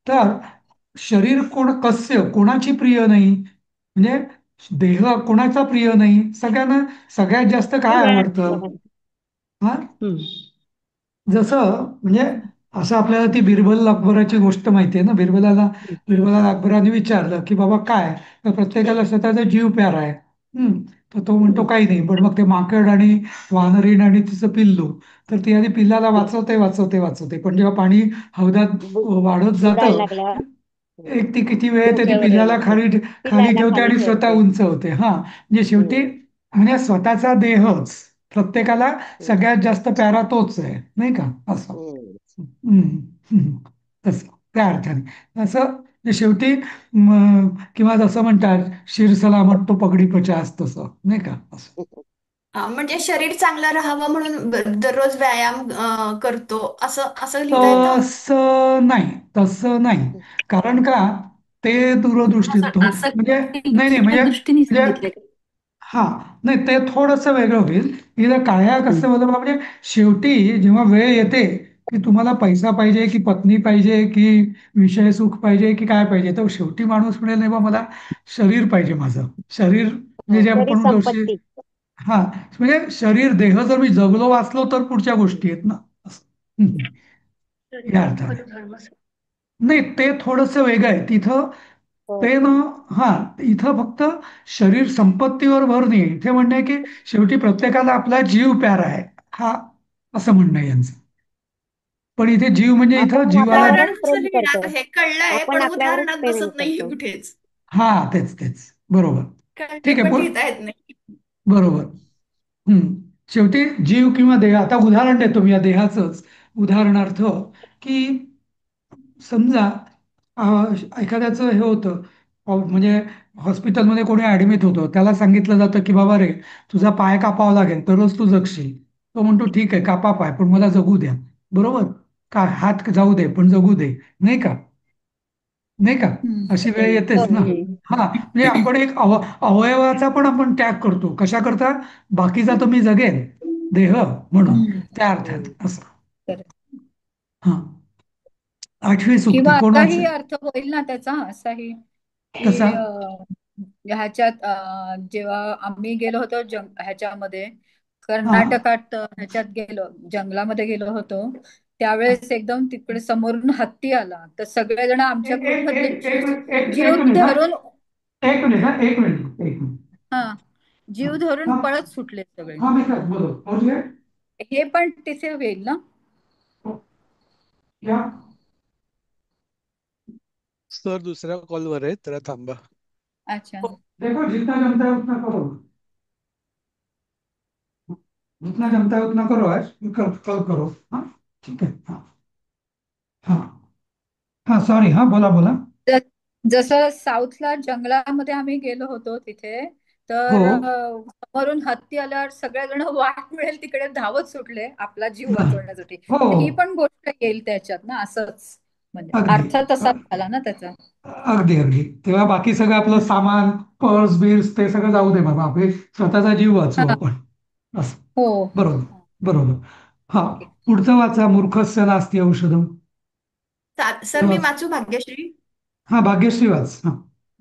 [SPEAKER 1] तर शरीर कस्य कोणाची प्रिय नाही, म्हणजे देह कोणाचा प्रिय नाही, सगळ्यांना सगळ्यात जास्त काय आवडतं. हा, जसं म्हणजे असं आपल्याला ती बिरबल अकबराची गोष्ट माहिती आहे ना. बिरबलाला अकबराने विचारलं की बाबा काय, तर प्रत्येकाला स्वतःचा जीव प्यारा आहे. तर तो म्हणतो काही नाही, पण मग ते माकड आणि वानरीण आणि तिचं पिल्लू, तर ती आधी पिल्लाला वाचवते वाचवते वाचवते, पण जेव्हा पाणी हौदात वाढत
[SPEAKER 5] बुडायला
[SPEAKER 1] जातं,
[SPEAKER 5] लागल्यावर
[SPEAKER 1] एक ती किती वेळ येते, ती
[SPEAKER 5] डोक्यावर यायला
[SPEAKER 1] पिल्लाला
[SPEAKER 5] लागतं.
[SPEAKER 1] खाली खाली
[SPEAKER 5] पिल्लाला
[SPEAKER 1] ठेवते
[SPEAKER 5] खाली
[SPEAKER 1] आणि स्वतः
[SPEAKER 5] ठेवते.
[SPEAKER 1] उंच होते. हा, म्हणजे शेवटी
[SPEAKER 5] हम्म,
[SPEAKER 1] म्हणजे स्वतःचा देहच प्रत्येकाला
[SPEAKER 5] हम्म,
[SPEAKER 1] सगळ्यात जास्त प्यारा तोच आहे नाही का, असं.
[SPEAKER 5] हम्म.
[SPEAKER 1] हम्म, हम्म. तसं त्या अर्थाने असं म्हणजे शेवटी किंवा जसं म्हणतात शिर सलामत तो पगडी पचास, तसं नाही का असं.
[SPEAKER 9] म्हणजे शरीर चांगलं राहावं म्हणून दररोज व्यायाम करतो असं असं लिहिता येतं.
[SPEAKER 1] तसं नाही, तसं नाही. कारण का, ते दूरदृष्टी
[SPEAKER 6] असं असं
[SPEAKER 1] म्हणजे नाही नाही
[SPEAKER 6] त्या
[SPEAKER 1] म्हणजे
[SPEAKER 6] दृष्टीने
[SPEAKER 1] म्हणजे
[SPEAKER 6] सांगितलंय का?
[SPEAKER 1] हा, नाही ते थोडंसं वेगळं होईल. इथं काया
[SPEAKER 6] हम्म.
[SPEAKER 1] कसं बदल म्हणजे शेवटी जेव्हा वेळ येते की तुम्हाला पैसा पाहिजे की पत्नी पाहिजे की विषय सुख पाहिजे की काय पाहिजे, तर शेवटी माणूस म्हणेल नाही बा मला शरीर पाहिजे, माझं शरीर म्हणजे
[SPEAKER 5] हो,
[SPEAKER 1] जे
[SPEAKER 5] तरी
[SPEAKER 1] आपण म्हणतो
[SPEAKER 5] संपत्ती.
[SPEAKER 1] हा, म्हणजे शरीर देह जर मी जगलो वाचलो तर पुढच्या गोष्टी आहेत ना असं. या अर्थाने
[SPEAKER 7] धर्म.
[SPEAKER 1] नाही, ते थोडंसं वेगळं आहे तिथं.
[SPEAKER 5] हो,
[SPEAKER 1] ते ना, हा, इथं फक्त शरीर संपत्तीवर भर नाही, इथे म्हणणं आहे की शेवटी प्रत्येकाला आपला जीव प्यारा आहे, हा असं म्हणणं आहे यांचं. पण इथे जीव म्हणजे इथं
[SPEAKER 5] आपण
[SPEAKER 1] जीवाला
[SPEAKER 5] आपल्यावरच
[SPEAKER 9] उदाहरण कसं
[SPEAKER 5] प्रेम
[SPEAKER 9] लिहिणार
[SPEAKER 5] करतो.
[SPEAKER 9] हे कळलंय
[SPEAKER 5] आपण
[SPEAKER 9] पण
[SPEAKER 5] आपल्यावरच
[SPEAKER 9] उदाहरणात
[SPEAKER 5] प्रेम
[SPEAKER 9] बसत नाहीये
[SPEAKER 5] करतो.
[SPEAKER 9] कुठेच.
[SPEAKER 1] हा, तेच तेच, बरोबर.
[SPEAKER 9] कारण ते
[SPEAKER 1] ठीक आहे,
[SPEAKER 9] पण लिहिता येत नाही.
[SPEAKER 1] बरोबर. शेवटी जीव किंवा देह, आता उदाहरण देतो मी या देहाचंच. उदाहरणार्थ की समजा एखाद्याचं हे होतं, म्हणजे हॉस्पिटलमध्ये कोणी ऍडमिट होतं, त्याला सांगितलं जातं की बाबा रे, तुझा पाय कापावा लागेल तरच तू जगशील. तो म्हणतो ठीक आहे कापा पाय पण मला जगू द्या. बरोबर? का हात जाऊ दे पण जगू दे. नाही का? नाही का? अशी वेळ येतेच ना. हा म्हणजे आपण एक अवयवाचा पण आपण त्याग करतो. कशा करता? बाकीचा तर मी जगेन देह म्हणून, त्या अर्थात असं. हा. 8वी
[SPEAKER 10] किंवा
[SPEAKER 1] सूक्ती
[SPEAKER 10] असाही
[SPEAKER 1] कोणाचे?
[SPEAKER 10] अर्थ होईल ना त्याचा, असाही
[SPEAKER 1] कसा?
[SPEAKER 10] की ह्याच्यात जेव्हा आम्ही गेलो होतो ह्याच्यामध्ये
[SPEAKER 1] हा
[SPEAKER 10] कर्नाटकात, ह्याच्यात गेलो, जंगलामध्ये गेलो होतो, त्यावेळेस एकदम तिकडे समोरून हत्ती आला, तर सगळेजण आमच्या
[SPEAKER 1] एक एक
[SPEAKER 10] ग्रुपमधले
[SPEAKER 1] एक एक मिनिट
[SPEAKER 10] जीव
[SPEAKER 1] एक मिनिट हा
[SPEAKER 10] धरून,
[SPEAKER 1] एक मिनिट हा एक मिनिट एक मिनिट.
[SPEAKER 10] हा,
[SPEAKER 1] हा
[SPEAKER 10] जीव धरून
[SPEAKER 1] हा
[SPEAKER 10] पळत सुटले सगळे.
[SPEAKER 1] हा मी काय बरोबर पोहोचले.
[SPEAKER 10] हे पण तिथे होईल ना?
[SPEAKER 1] क्या?
[SPEAKER 11] सर दुसऱ्या कॉलवर आहे तर थांबा.
[SPEAKER 10] अच्छा.
[SPEAKER 1] देखो जितना जमता है उतना करो. जितना जमता है उतना करो आज, कल करो. हाँ ठीक है. हाँ हाँ हाँ सॉरी. हाँ बोला बोला.
[SPEAKER 10] ज- जसं साऊथला जंगलामध्ये आम्ही गेलो होतो तिथे,
[SPEAKER 1] हो
[SPEAKER 10] तर समोरून हत्ती आल्यावर सगळेजण वाट मिळेल तिकडे धावत सुटले आपला जीव वाचवण्यासाठी.
[SPEAKER 1] हो
[SPEAKER 10] तर ही पण गोष्ट येईल त्याच्यात ना, असंच म्हणजे
[SPEAKER 1] अगदी
[SPEAKER 10] अर्थ तसाच झाला ना त्याचा.
[SPEAKER 1] अगदी अगदी. तेव्हा बाकी सगळं आपलं सामान पर्स बिर्स ते सगळं जाऊ दे बाबा, आपले स्वतःचा जीव वाचवू
[SPEAKER 10] हा.
[SPEAKER 1] आपण असं.
[SPEAKER 10] हो.
[SPEAKER 1] बरोबर बरोबर. हा
[SPEAKER 10] ओके.
[SPEAKER 1] पुढचं वाचा. मूर्खस्य नास्ति औषधम.
[SPEAKER 9] सर मी वाचू भाग्यश्री?
[SPEAKER 1] हा भाग्यश्री वाच.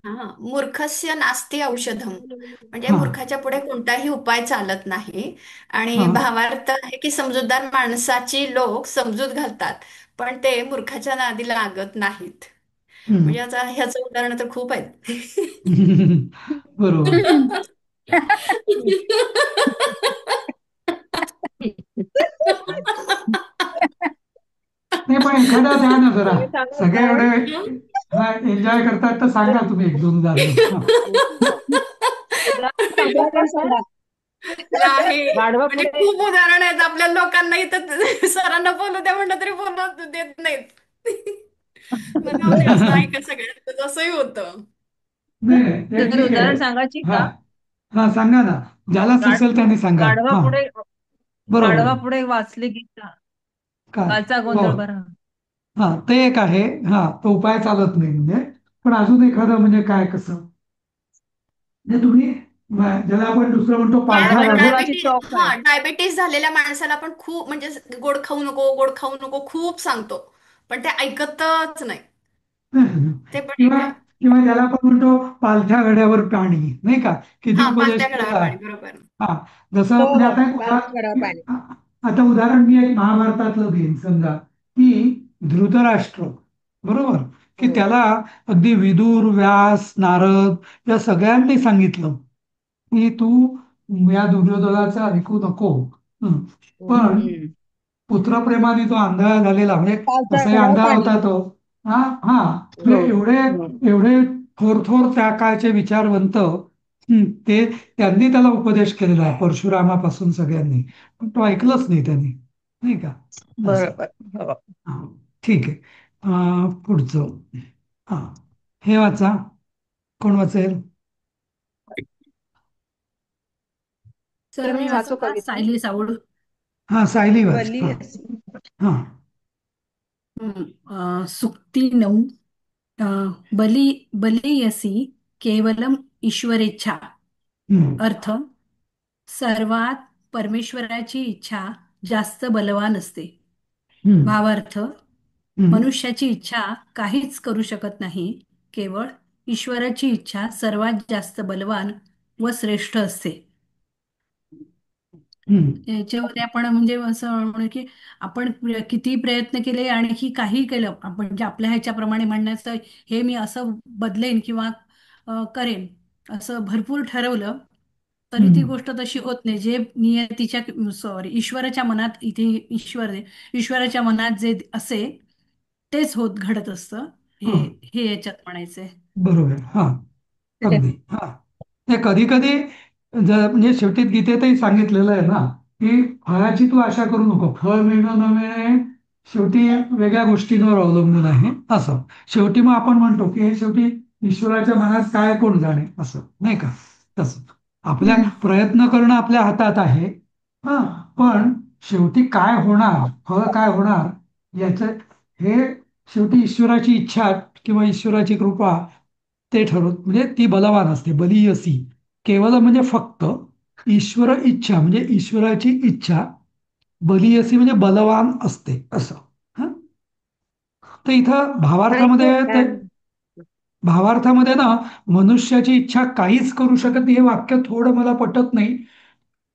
[SPEAKER 1] हा
[SPEAKER 9] हा. मूर्खस्य नास्ति औषधम, म्हणजे
[SPEAKER 1] हा
[SPEAKER 9] मूर्खाच्या पुढे कोणताही उपाय चालत नाही. आणि
[SPEAKER 1] हा
[SPEAKER 9] भावार्थ आहे की समजूतदार माणसाची लोक समजूत घालतात, पण ते मूर्खाच्या नादी लागत नाहीत. म्हणजे
[SPEAKER 1] हम्म.
[SPEAKER 9] आता ह्याचं उदाहरण तर खूप आहेत.
[SPEAKER 1] बरोबर. नाही पण एखादा द्या ना जरा.
[SPEAKER 2] तुम्ही सांगा
[SPEAKER 1] सगळे एवढे
[SPEAKER 2] उदाहरण.
[SPEAKER 1] हा एन्जॉय करतात तर सांगा तुम्ही एक दोन उदाहरणं. हा.
[SPEAKER 2] उदाहरण सांगा पण सांगा.
[SPEAKER 9] नाही
[SPEAKER 2] गाढवा
[SPEAKER 9] म्हणजे
[SPEAKER 2] पुढे
[SPEAKER 9] खूप उदाहरण आहेत आपल्या लोकांना इथं. सरांना बोलू द्या म्हणलं तरी बोलू देत नाहीत. मग जाऊ दे, असं ऐका सगळ्यांचं जसंही होतं.
[SPEAKER 1] नाही नाही ते
[SPEAKER 2] तर
[SPEAKER 1] ठीक आहे.
[SPEAKER 2] उदाहरण सांगायची
[SPEAKER 1] हा
[SPEAKER 2] का?
[SPEAKER 1] हा सांगा ना. ज्याला
[SPEAKER 2] गा-
[SPEAKER 1] सुचेल त्यांनी सांगा.
[SPEAKER 2] गाढवा
[SPEAKER 1] हा
[SPEAKER 2] पुढे
[SPEAKER 1] बरोबर
[SPEAKER 2] गाढवा
[SPEAKER 1] आहे.
[SPEAKER 2] पुढे वाचली गीता,
[SPEAKER 1] काय?
[SPEAKER 2] कालचा
[SPEAKER 1] हो
[SPEAKER 2] गोंधळ बरा.
[SPEAKER 1] हा ते एक आहे. हा तो उपाय चालत नाही म्हणजे. पण अजून एखादं म्हणजे काय कसं म्हणजे तुम्ही ज्याला आपण दुसरं म्हणतो पालथा गाडी.
[SPEAKER 2] गाढवाची
[SPEAKER 9] डायबिटीज,
[SPEAKER 2] चौक आहे.
[SPEAKER 9] हा, डायबिटीस झालेल्या माणसाला पण खूप म्हणजे गोड खाऊ नको, गोड खाऊ नको खूप सांगतो, पण ते ऐकतच नाही. ते पण
[SPEAKER 1] किंवा
[SPEAKER 9] एक आहे.
[SPEAKER 1] किंवा ज्याला आपण म्हणतो पालथ्या घड्यावर पाणी. नाही का? किती
[SPEAKER 9] हा,
[SPEAKER 1] उपदेश
[SPEAKER 9] पालत्या घडावर
[SPEAKER 1] केला.
[SPEAKER 9] पाणी, बरोबर.
[SPEAKER 1] हा जसं
[SPEAKER 2] हो
[SPEAKER 1] म्हणजे
[SPEAKER 2] हो,
[SPEAKER 1] आता एक
[SPEAKER 2] पालथी पाणी.
[SPEAKER 1] आता उदाहरण मी एक महाभारतातलं घेईन. समजा की धृतराष्ट्र, बरोबर, की
[SPEAKER 2] हो.
[SPEAKER 1] त्याला अगदी विदुर व्यास नारद या सगळ्यांनी सांगितलं की तू या दुर्योधनाचा ऐकू नको. हं. पण
[SPEAKER 2] हम्म.
[SPEAKER 1] पुत्रप्रेमाने तो आंधळा झालेला म्हणजे
[SPEAKER 2] पालथ्या
[SPEAKER 1] तसाही
[SPEAKER 2] घड्यावर
[SPEAKER 1] आंधळा
[SPEAKER 2] पाणी.
[SPEAKER 1] होता तो. हा हा
[SPEAKER 2] हो
[SPEAKER 1] म्हणजे एवढे
[SPEAKER 2] हो.
[SPEAKER 1] एवढे थोर थोर त्या काळचे विचारवंत. ते त्यांनी त्याला उपदेश केलेला आहे परशुरामापासून सगळ्यांनी. पण तो ऐकलंच नाही त्यांनी. नाही का? असं.
[SPEAKER 2] बरोबर. हो.
[SPEAKER 1] हा, ठीक आहे. पुढचं. हा हे वाचा. कोण वाचेल?
[SPEAKER 10] सर
[SPEAKER 2] तर
[SPEAKER 10] मी
[SPEAKER 2] मी
[SPEAKER 10] वाचू
[SPEAKER 2] वाचू
[SPEAKER 10] का?
[SPEAKER 2] कविता.
[SPEAKER 10] सायली साऊड.
[SPEAKER 1] हा सायली वाच.
[SPEAKER 2] बली
[SPEAKER 1] हा
[SPEAKER 2] असी.
[SPEAKER 1] हा
[SPEAKER 10] सुक्ती 9. बली बलीयसी केवलम ईश्वरेच्छा.
[SPEAKER 1] हम्म,
[SPEAKER 10] अर्थ: सर्वात परमेश्वराची इच्छा जास्त बलवान असते.
[SPEAKER 1] हम्म,
[SPEAKER 10] भावार्थ:
[SPEAKER 1] हम्म,
[SPEAKER 10] मनुष्याची इच्छा काहीच करू शकत नाही, केवळ ईश्वराची इच्छा सर्वात जास्त बलवान व श्रेष्ठ असते.
[SPEAKER 1] हम्म,
[SPEAKER 10] याच्यामध्ये आपण म्हणजे असं म्हणू की आपण किती प्रयत्न केले आणि काही केलं, आपण म्हणजे आपल्या ह्याच्याप्रमाणे म्हणण्याचं हे मी असं बदलेन किंवा करेन असं भरपूर ठरवलं तरी ती
[SPEAKER 1] हम्म,
[SPEAKER 10] गोष्ट तशी होत नाही. जे नियतीच्या, सॉरी, ईश्वराच्या मनात, इथे ईश्वर आहे, ईश्वराच्या मनात जे असे तेच घडत असतं. हे
[SPEAKER 1] हा
[SPEAKER 10] हे याच्यात म्हणायचंय.
[SPEAKER 1] बरोबर. हा अगदी. हा ते कधी कधी म्हणजे शेवटी गीतेतही सांगितलेलं आहे ना की फळाची तू आशा करू नको. फळ मिळणं न मिळणे शेवटी वेगळ्या गोष्टींवर अवलंबून आहे. असं शेवटी मग आपण म्हणतो की हे शेवटी ईश्वराच्या मनात काय कोण जाणे. असं नाही का? तसं आपल्या
[SPEAKER 10] हम्म.
[SPEAKER 1] प्रयत्न करणं आपल्या हातात आहे. हा पण शेवटी काय होणार, फळ काय होणार याच हे शेवटी ईश्वराची इच्छा किंवा ईश्वराची कृपा ते ठरवत, म्हणजे ती बलवान असते. बलीयसी केवळ म्हणजे फक्त, ईश्वर इच्छा म्हणजे ईश्वराची इच्छा, बलीयसी म्हणजे बलवान असते असं. हं? तर इथं
[SPEAKER 5] तर इथे
[SPEAKER 1] भावार्थामध्ये ना मनुष्याची इच्छा काहीच करू शकत नाही हे वाक्य थोडं मला पटत नाही.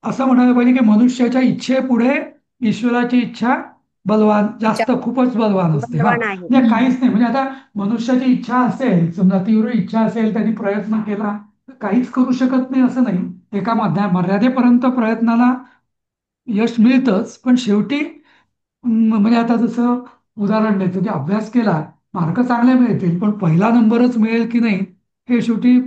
[SPEAKER 1] असं म्हणायला पाहिजे की मनुष्याच्या इच्छेपुढे ईश्वराची इच्छा बलवान, जास्त खूपच बलवान असते. हा,
[SPEAKER 5] बलवान आहे.
[SPEAKER 1] म्हणजे काहीच नाही. म्हणजे आता मनुष्याची इच्छा असेल, समजा तीव्र इच्छा असेल, त्यांनी प्रयत्न केला तर काहीच करू शकत नाही असं नाही. एका मर्यादेपर्यंत प्रयत्नाला यश मिळतच, पण शेवटी म्हणजे आता जसं उदाहरण द्यायचं की अभ्यास केला, मार्क चांगले मिळतील, पण पहिला नंबरच मिळेल की नाही हे शेवटी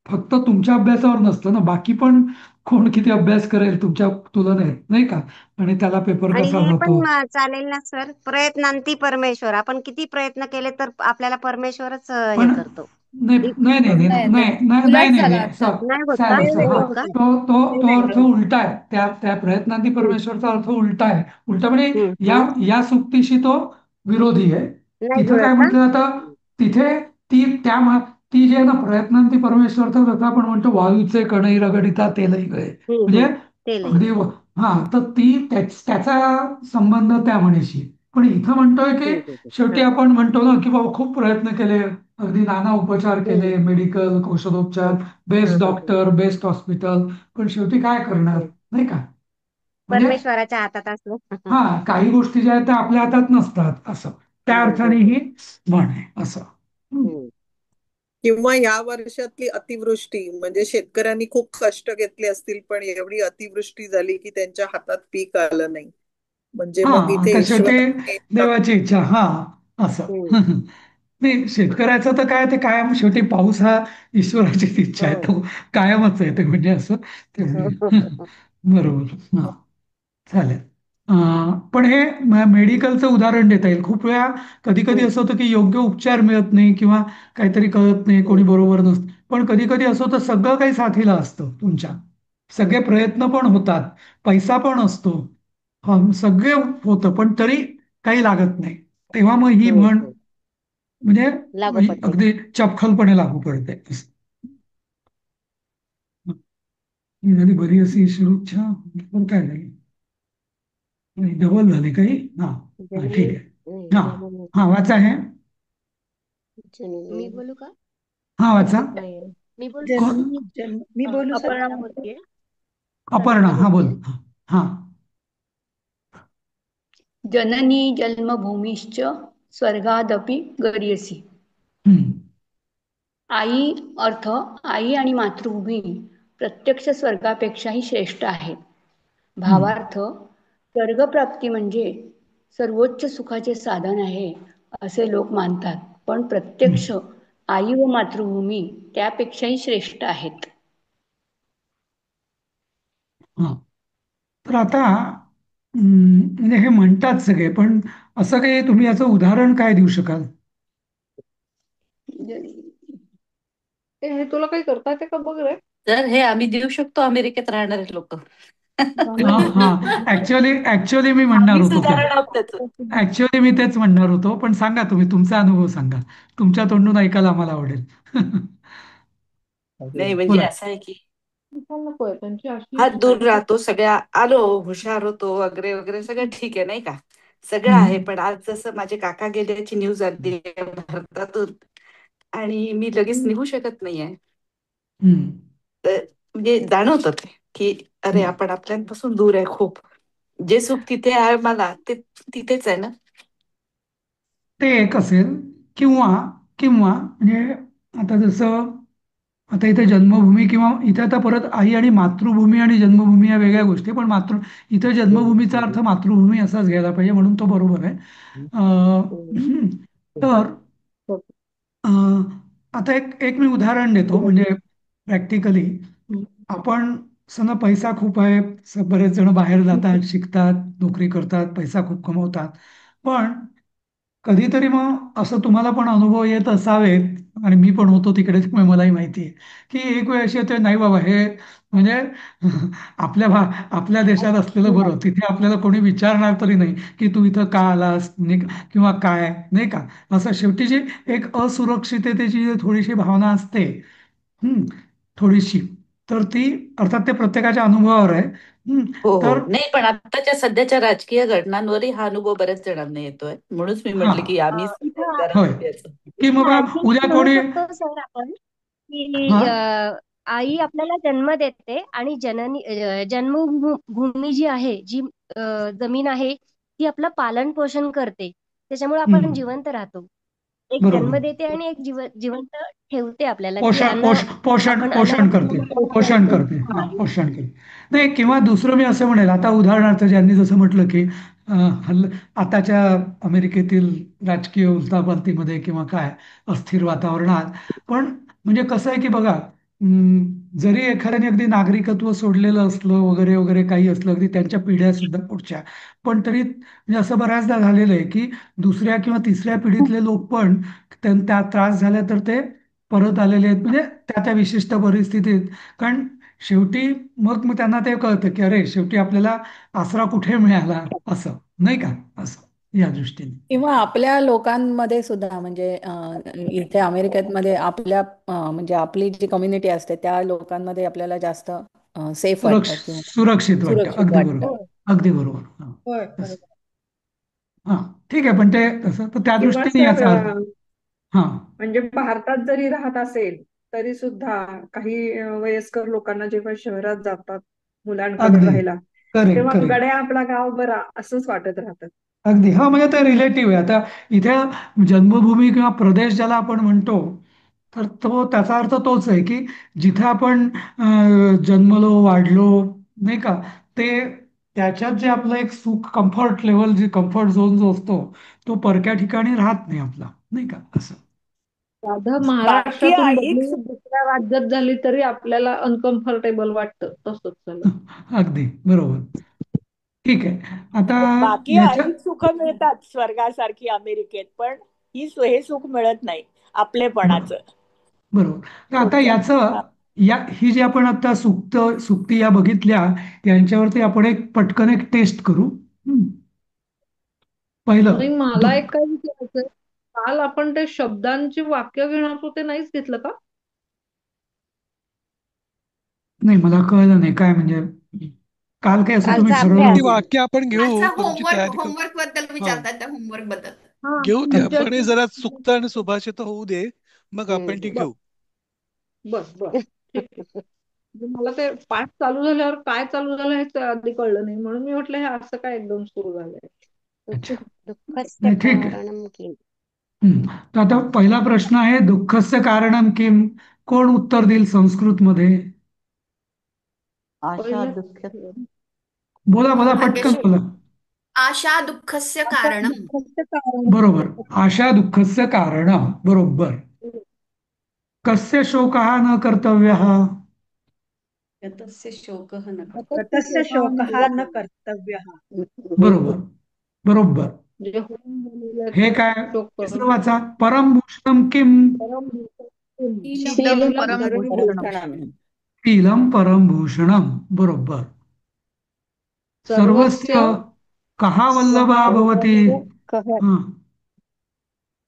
[SPEAKER 1] फक्त तुमच्या अभ्यासावर नसतं ना, बाकी पण कोण किती अभ्यास करेल तुमच्या तुलनेत, नाही का? आणि त्याला पेपर
[SPEAKER 5] आणि
[SPEAKER 1] कसा
[SPEAKER 5] हे पण
[SPEAKER 1] जातो.
[SPEAKER 5] चालेल ना सर, प्रयत्नांती परमेश्वर. आपण किती प्रयत्न केले तर आपल्याला परमेश्वरच हे
[SPEAKER 1] पण
[SPEAKER 5] करतो.
[SPEAKER 1] नाही
[SPEAKER 5] ती-
[SPEAKER 1] नाही नाही नाही
[SPEAKER 2] नाही ते
[SPEAKER 1] नाही नाही नाही
[SPEAKER 2] उलट
[SPEAKER 1] नाही
[SPEAKER 2] झाला
[SPEAKER 1] नाही
[SPEAKER 2] अर्थ.
[SPEAKER 5] नाही होत का?
[SPEAKER 1] साहेब
[SPEAKER 2] ते
[SPEAKER 1] साहेब,
[SPEAKER 5] नाही
[SPEAKER 1] हा,
[SPEAKER 5] होत
[SPEAKER 2] वेगळं
[SPEAKER 5] का?
[SPEAKER 2] होतं.
[SPEAKER 1] तो
[SPEAKER 2] ते
[SPEAKER 1] तो अर्थ
[SPEAKER 2] वेगळं होतं.
[SPEAKER 1] उलटा आहे. त्या प्रयत्नांती
[SPEAKER 5] हम्म,
[SPEAKER 1] परमेश्वरचा अर्थ उलटा आहे. उलटा म्हणजे या
[SPEAKER 5] हम्म.
[SPEAKER 1] या सुक्तीशी तो विरोधी आहे.
[SPEAKER 5] नाही
[SPEAKER 1] तिथं काय
[SPEAKER 5] जुळत का?
[SPEAKER 1] म्हटलं जातं, तिथे ती त्या ती जी आहे ना प्रयत्नांती परमेश्वरचा, जसं आपण म्हणतो वायूचे कणई रगडिता तेलही गळे, म्हणजे
[SPEAKER 5] ते लई.
[SPEAKER 1] अगदी हा, तर ती त्याचा संबंध त्या म्हणीशी. पण इथं म्हणतोय की शेवटी
[SPEAKER 5] हा.
[SPEAKER 1] आपण म्हणतो ना की बाबा खूप प्रयत्न केले, अगदी नाना उपचार
[SPEAKER 5] हम्म,
[SPEAKER 1] केले, मेडिकल औषधोपचार,
[SPEAKER 5] हम्म,
[SPEAKER 1] बेस्ट
[SPEAKER 5] हम्म, हम्म,
[SPEAKER 1] डॉक्टर, बेस्ट हॉस्पिटल, पण शेवटी काय करणार,
[SPEAKER 5] हम्म.
[SPEAKER 1] नाही का? म्हणजे
[SPEAKER 5] परमेश्वराच्या हातात असलं.
[SPEAKER 1] हा, काही गोष्टी ज्या आहेत त्या आपल्या हातात नसतात असं, त्या
[SPEAKER 5] हम्म,
[SPEAKER 1] अर्थाने
[SPEAKER 5] हम्म,
[SPEAKER 1] ही म्हण आहे असं.
[SPEAKER 5] हम्म.
[SPEAKER 4] किंवा या वर्षातली अतिवृष्टी म्हणजे शेतकऱ्यांनी खूप कष्ट घेतले असतील, पण एवढी अतिवृष्टी झाली की त्यांच्या हातात पीक आलं नाही. म्हणजे
[SPEAKER 1] हा,
[SPEAKER 4] मग इथे
[SPEAKER 1] आता शेवटी
[SPEAKER 4] ईश्वराने
[SPEAKER 1] देवाची इच्छा, हा, असं.
[SPEAKER 5] हम्म.
[SPEAKER 1] नाही, शेतकऱ्याचं तर काय, ते कायम शेवटी पाऊस हा ईश्वराचीच इच्छा आहे,
[SPEAKER 5] हो.
[SPEAKER 1] तो कायमच आहे ते, म्हणजे असं ते बरोबर. हा, चालेल. पण हे मेडिकलचं उदाहरण देता येईल. खूप वेळा कधी कधी
[SPEAKER 5] हम्म,
[SPEAKER 1] असं होतं की योग्य उपचार मिळत नाही किंवा काहीतरी कळत नाही, कोणी
[SPEAKER 5] हम्म,
[SPEAKER 1] बरोबर नसतं. पण कधी कधी असं होतं सगळं काही साथीला असतं तुमच्या, सगळे प्रयत्न पण होतात, पैसा पण असतो, सगळे होतं, पण तरी काही लागत नाही. तेव्हा मग ही म्हण
[SPEAKER 5] हम्म. लागू
[SPEAKER 1] म्हणजे
[SPEAKER 5] पडते.
[SPEAKER 1] अगदी चपखलपणे लागू पडते. ही झाली बरी अशी शुभेच्छा. पण काय झाली, डबल झाली काही. हा, हा, ठीक
[SPEAKER 5] जननी
[SPEAKER 1] आहे. हा, हा, वाचा हे.
[SPEAKER 5] जननी
[SPEAKER 3] मी बोलू का?
[SPEAKER 1] हा, वाचा.
[SPEAKER 5] नाही, मी बोलते.
[SPEAKER 1] को-
[SPEAKER 2] मी बोलू सर?
[SPEAKER 3] अपर्णा बोलते.
[SPEAKER 1] अपर्णा,
[SPEAKER 3] सनातन
[SPEAKER 1] हा, बोल.
[SPEAKER 3] बोलते.
[SPEAKER 1] हा.
[SPEAKER 12] जननी जन्मभूमिश्च स्वर्गादपि गरीयसी.
[SPEAKER 1] हम्म,
[SPEAKER 12] आई अर्थ आई आणि मातृभूमी प्रत्यक्ष स्वर्गापेक्षाही श्रेष्ठ आहे.
[SPEAKER 1] हम्म,
[SPEAKER 12] भावार्थ स्वर्गप्राप्ती म्हणजे सर्वोच्च सुखाचे साधन आहे असे लोक मानतात, पण
[SPEAKER 1] हम्म.
[SPEAKER 12] प्रत्यक्ष आई व मातृभूमी त्यापेक्षाही श्रेष्ठ आहेत.
[SPEAKER 1] हा, तर आता म्हणजे हे म्हणतात सगळे, पण असं काही तुम्ही याचं उदाहरण काय देऊ शकाल?
[SPEAKER 2] हे तुला काही करता येते का बघ रे.
[SPEAKER 6] तर हे आम्ही देऊ शकतो, अमेरिकेत राहणारे लोक.
[SPEAKER 1] हा, हा, ऍक्च्युअली ऍक्च्युअली मी म्हणणार
[SPEAKER 6] आम्हीच
[SPEAKER 1] होतो ते.
[SPEAKER 6] उदाहरण आहोत त्याचं.
[SPEAKER 1] ऍक्च्युअली मी तेच म्हणणार होतो, पण सांगा तुम्ही तुमचा अनुभव सांगा. तुमच्या तोंडून ऐकायला आम्हाला आवडेल.
[SPEAKER 6] नाही, म्हणजे
[SPEAKER 1] बोला.
[SPEAKER 6] असं आहे की
[SPEAKER 2] नकोय त्यांची अशी
[SPEAKER 6] हात दूर
[SPEAKER 2] ऍटिट्यूड.
[SPEAKER 6] राहतो, सगळ्या आलो, हुशार होतो वगैरे वगैरे, सगळं ठीक आहे नाही का, सगळं आहे.
[SPEAKER 1] हम्म,
[SPEAKER 6] पण आज जसं माझे काका गेल्याची न्यूज आली आहे भारतातून, आणि मी लगेच निघू शकत नाहीये.
[SPEAKER 1] हम्म,
[SPEAKER 6] तर म्हणजे जाणवतं ते की अरे,
[SPEAKER 1] हम्म.
[SPEAKER 6] आपण आपल्यापासून दूर आहे खूप. जे सुख तिथे आहे मला, ते तिथेच आहे ना.
[SPEAKER 1] ते एक असेल, किंवा किंवा म्हणजे आता जसं आता इथे जन्मभूमी, किंवा इथे आता परत आई आणि मातृभूमी आणि जन्मभूमी या वेगळ्या गोष्टी, पण इथे जन्मभूमीचा अर्थ मातृभूमी असाच घ्यायला पाहिजे, म्हणून तो बरोबर आहे. तर अं, आता एक एक मी उदाहरण देतो, म्हणजे प्रॅक्टिकली आपण सना पैसा खूप आहे, बरेच जण बाहेर जातात, शिकतात, नोकरी करतात, पैसा खूप कमवतात, पण कधीतरी मग असं तुम्हाला पण अनुभव येत असावेत आणि मी पण होतो तिकडे, त्यामुळे मलाही माहिती आहे की एक वेळ अशी येते, नाही बाबा हे म्हणजे आपल्या देशात असलेलं बरं, तिथे आपल्याला कोणी विचारणार तरी नाही की तू इथं का आलास नाही का, किंवा काय नाही का. असं शेवटी जी एक असुरक्षिततेची जी थोडीशी भावना असते, हम्म, थोडीशी, तर ती अर्थात ते प्रत्येकाच्या अनुभवावर आहे.
[SPEAKER 6] हो हो,
[SPEAKER 1] तर
[SPEAKER 6] नाही पण आताच्या सध्याच्या राजकीय घटनांवरही हा अनुभव बऱ्याच जणांना येतोय, म्हणूनच मी
[SPEAKER 1] हा,
[SPEAKER 6] म्हटले की आम्ही
[SPEAKER 5] इथं
[SPEAKER 6] जरा
[SPEAKER 1] होय,
[SPEAKER 6] याचं.
[SPEAKER 1] की
[SPEAKER 5] इथं
[SPEAKER 1] बाबा
[SPEAKER 5] आणखी
[SPEAKER 1] उद्या
[SPEAKER 5] म्हणू
[SPEAKER 1] कोणी,
[SPEAKER 5] शकतो सर आपण
[SPEAKER 1] हा
[SPEAKER 5] की आई आपल्याला जन्म देते आणि जन्मभूमी जी आहे, जी जमीन आहे, ती आपलं पालन पोषण करते. त्याच्यामुळे आपण
[SPEAKER 1] हम्म,
[SPEAKER 5] जिवंत राहतो. एक जन्म
[SPEAKER 1] बरोबर,
[SPEAKER 5] देते आणि एक जिवंत ठेवते आपल्याला, की
[SPEAKER 1] पोषण
[SPEAKER 5] अन्न आपण अन्न
[SPEAKER 1] पोषण करते, पोषण करते, हा, पोषण करते. नाही, किंवा दुसरं मी असं म्हणेल, आता उदाहरणार्थ ज्यांनी जसं म्हटलं की आताच्या अमेरिकेतील राजकीय उलथापालथीमध्ये किंवा काय अस्थिर वातावरणात, पण म्हणजे कसं आहे की बघा, जरी एखाद्याने अगदी नागरिकत्व सोडलेलं असलं वगैरे वगैरे काही असलं, अगदी त्यांच्या पिढ्या सुद्धा पुढच्या, पण तरी म्हणजे असं बऱ्याचदा झालेलं आहे की दुसऱ्या किंवा तिसऱ्या पिढीतले लोक पण त्या त्रास झाल्या तर ते परत आलेले आहेत, म्हणजे त्या विशिष्ट परिस्थितीत. कारण शेवटी मग त्यांना ते कळतं की अरे शेवटी आपल्याला आसरा कुठे मिळाला, असं नाही का, असं या दृष्टीने.
[SPEAKER 13] किंवा आपल्या लोकांमध्ये सुद्धा म्हणजे इथे अमेरिकेमध्ये आपल्या म्हणजे आपली जी कम्युनिटी असते त्या लोकांमध्ये आपल्याला जास्त सेफ वाटतं किंवा
[SPEAKER 1] सुरक्षित वाटतं,
[SPEAKER 13] सुरक्षित
[SPEAKER 1] अगदी बरोबर,
[SPEAKER 13] वाटतं.
[SPEAKER 2] हो,
[SPEAKER 1] अगदी बरोबर, हा,
[SPEAKER 2] होय,
[SPEAKER 1] तसं.
[SPEAKER 2] बरोबर.
[SPEAKER 1] हा, ठीक आहे, पण ते तसं तर त्या
[SPEAKER 2] किंवा
[SPEAKER 1] दृष्टीने
[SPEAKER 2] सर
[SPEAKER 1] याचा अर्थ, हा,
[SPEAKER 2] म्हणजे भारतात जरी राहत असेल तरी सुद्धा काही वयस्कर लोकांना जेव्हा शहरात जातात मुलांकडे
[SPEAKER 1] अगदी
[SPEAKER 2] राहायला,
[SPEAKER 1] करेक्ट
[SPEAKER 2] तेव्हा
[SPEAKER 1] करेक्ट,
[SPEAKER 2] गड्या आपला गाव बरा असंच वाटत राहतं.
[SPEAKER 1] अगदी, हा, म्हणजे ते रिलेटिव्ह आहे. आता इथे जन्मभूमी किंवा प्रदेश ज्याला आपण म्हणतो, तर तो त्याचा अर्थ तोच आहे की जिथे आपण जन्मलो वाढलो नाही का, ते त्याच्यात जे आपलं एक सुख, कम्फर्ट लेवल, जे कम्फर्ट झोन जो असतो, तो परक्या ठिकाणी राहत नाही आपला, नाही का, असं.
[SPEAKER 14] साधं
[SPEAKER 8] बाकी
[SPEAKER 14] महाराष्ट्रातून
[SPEAKER 8] ऐक
[SPEAKER 14] बदलून दुसऱ्या राज्यात झाली तरी आपल्याला अनकम्फर्टेबल वाटतं, तसंच झालं.
[SPEAKER 1] अगदी बरोबर. ठीक आहे, आता
[SPEAKER 8] बाकी
[SPEAKER 1] याच्या,
[SPEAKER 8] ऐहिक सुख मिळतात स्वर्गासारखी अमेरिकेत, पण हे सुख मिळत नाही आपलेपणाचं.
[SPEAKER 1] बरोबर. तर आता
[SPEAKER 8] पुढच्या
[SPEAKER 1] ही जी आपण आता सुक्ती या बघितल्या, यांच्यावरती आपण एक पटकन एक टेस्ट करू. पहिलं
[SPEAKER 14] नाही, मला
[SPEAKER 1] दुःख,
[SPEAKER 14] एक काय विचारायचंय, काल आपण ते शब्दांची वाक्य घेणार होतो ते नाहीच घेतलं का?
[SPEAKER 1] नाही मला कळलं नाही काय म्हणजे, काल काय असं तुम्ही
[SPEAKER 5] कालचा
[SPEAKER 1] ठरवलं
[SPEAKER 11] ती
[SPEAKER 5] अभ्यास.
[SPEAKER 1] होतं?
[SPEAKER 11] वाक्य आपण
[SPEAKER 9] अच्छा,
[SPEAKER 11] घेऊ, तुमची
[SPEAKER 9] होमवर्क
[SPEAKER 11] तयारी करू.
[SPEAKER 9] होमवर्क बद्दल
[SPEAKER 11] हा,
[SPEAKER 9] विचारतात त्या होमवर्क बद्दल.
[SPEAKER 14] हा,
[SPEAKER 11] घेऊ ती
[SPEAKER 1] अगदी.
[SPEAKER 11] आपण, हे
[SPEAKER 14] तुमच्या
[SPEAKER 11] जरा सुक्त आणि सुभाषित होऊ दे, मग आपण ती
[SPEAKER 14] बर
[SPEAKER 11] घेऊ.
[SPEAKER 14] बर बर, ठीक आहे. म्हणजे मला ते पाठ चालू झाल्यावर काय चालू झालं हे आधी कळलं नाही, म्हणून मी म्हटलं हे असं काय एकदम सुरू झालंय. तर
[SPEAKER 1] अच्छा,
[SPEAKER 14] ठीक.
[SPEAKER 5] दुःखस्य
[SPEAKER 1] नाही ठीक आहे.
[SPEAKER 5] कारणं किम.
[SPEAKER 1] तर आता पहिला प्रश्न आहे, दुःखस्य कारणम किम. कोण उत्तर देईल संस्कृत मध्ये?
[SPEAKER 6] आशा
[SPEAKER 14] पहिलं
[SPEAKER 6] दुःख,
[SPEAKER 1] बोला बोला, पटकन
[SPEAKER 9] भाग्यश्री.
[SPEAKER 1] बोला.
[SPEAKER 9] आशा दुःखस्य
[SPEAKER 14] आता
[SPEAKER 9] कारणम.
[SPEAKER 14] दुःखस्य कारण.
[SPEAKER 1] बरोबर, आशा दुःखस्य कारणम, बरोबर. कस्य शोकः न कर्तव्यः?
[SPEAKER 6] गतस्य शोकः न कर्तव्यः.
[SPEAKER 2] गतस्य शोकः न कर्तव्यः.
[SPEAKER 1] बरोबर बरोबर.
[SPEAKER 14] जे होऊन गेलेलं
[SPEAKER 1] हे
[SPEAKER 14] त्याचा
[SPEAKER 1] काय,
[SPEAKER 14] शोक करून
[SPEAKER 1] तिसरं वाचा, परमभूषणम किम.
[SPEAKER 9] शीलं
[SPEAKER 2] शीलं
[SPEAKER 9] परमभूषणम्.
[SPEAKER 2] परमभूषणम्.
[SPEAKER 1] शीलम परमभूषणम, बरोबर.
[SPEAKER 14] सर्वस्य
[SPEAKER 1] सर्वस्य कहा वल्लभा भवती? हा,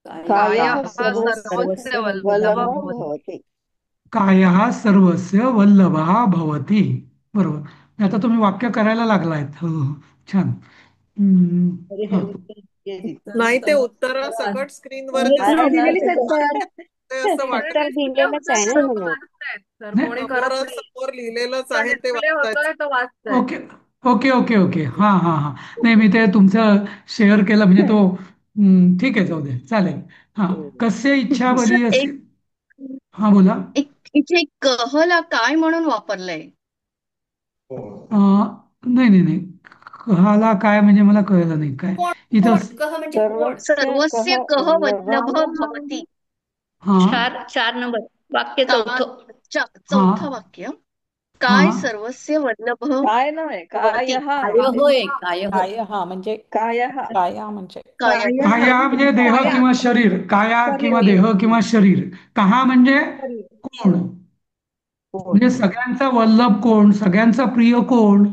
[SPEAKER 8] कायः
[SPEAKER 5] कायः
[SPEAKER 8] सर्वस्य
[SPEAKER 6] सर्वस्य
[SPEAKER 8] वल्लभः
[SPEAKER 5] वल्लभः
[SPEAKER 6] वल्लभः
[SPEAKER 8] भवति.
[SPEAKER 5] भवति.
[SPEAKER 1] कायः सर्वस्य वल्लभः भवती, बरोबर. आता तुम्ही वाक्य करायला लागलायत, हो हो, छान. हा,
[SPEAKER 4] नाही, ते उत्तर सकट स्क्रीनवर
[SPEAKER 5] उत्तर
[SPEAKER 4] दिसत
[SPEAKER 5] दिलेलीच आहेत
[SPEAKER 4] आहेत.
[SPEAKER 5] सर.
[SPEAKER 4] ते असं
[SPEAKER 5] उत्तर
[SPEAKER 4] वाटत
[SPEAKER 2] डिस्प्ले
[SPEAKER 5] दिलेलंच
[SPEAKER 2] होतंय
[SPEAKER 5] आहे ना
[SPEAKER 2] तर तो
[SPEAKER 5] म्हणून.
[SPEAKER 2] वाचतायत सर,
[SPEAKER 1] नाही,
[SPEAKER 2] कोणी करत
[SPEAKER 4] समोर
[SPEAKER 2] नाही.
[SPEAKER 4] समोर लिहिलेलंच
[SPEAKER 2] तो
[SPEAKER 4] आहे, ते
[SPEAKER 2] डिस्प्ले होतोय
[SPEAKER 4] वाचायचं.
[SPEAKER 2] तो वाचतायत.
[SPEAKER 1] ओके ओके ओके ओके, हा हा हा, नाही मी ते तुमचं शेअर केलं म्हणजे तो, ठीक आहे, जाऊ दे, चालेल. हा, कस्य इच्छा
[SPEAKER 7] सर,
[SPEAKER 1] बली असी,
[SPEAKER 7] एक
[SPEAKER 1] हा बोला.
[SPEAKER 7] एक इथे कहला काय म्हणून वापरलंय?
[SPEAKER 1] नाही नाही नाही, कहाला काय म्हणजे मला कळलं नाही काय
[SPEAKER 9] कोण
[SPEAKER 1] इथं.
[SPEAKER 9] कोण कह म्हणजे कोण.
[SPEAKER 5] सर्वस्य
[SPEAKER 7] सर्वस्य
[SPEAKER 5] कः
[SPEAKER 7] कह
[SPEAKER 5] वल्लभः
[SPEAKER 7] वल्लभ भवती.
[SPEAKER 1] हा
[SPEAKER 12] चार चार नंबर वाक्य
[SPEAKER 7] का
[SPEAKER 12] चौथं.
[SPEAKER 1] हा
[SPEAKER 7] चौथं वाक्य. काय सर्वस्य वल्लभ
[SPEAKER 14] काय नाही
[SPEAKER 7] भवती.
[SPEAKER 13] होय काय हा म्हणजे
[SPEAKER 14] कायः
[SPEAKER 13] काया म्हणजे
[SPEAKER 1] काया म्हणजे देह
[SPEAKER 14] काया
[SPEAKER 1] किंवा शरीर, काया किंवा
[SPEAKER 14] शरीर
[SPEAKER 1] देह किंवा शरीर. कहा म्हणजे
[SPEAKER 14] शरीर
[SPEAKER 1] कोण,
[SPEAKER 14] कोण
[SPEAKER 1] म्हणजे सगळ्यांचा वल्लभ कोण, सगळ्यांचा प्रिय कोण,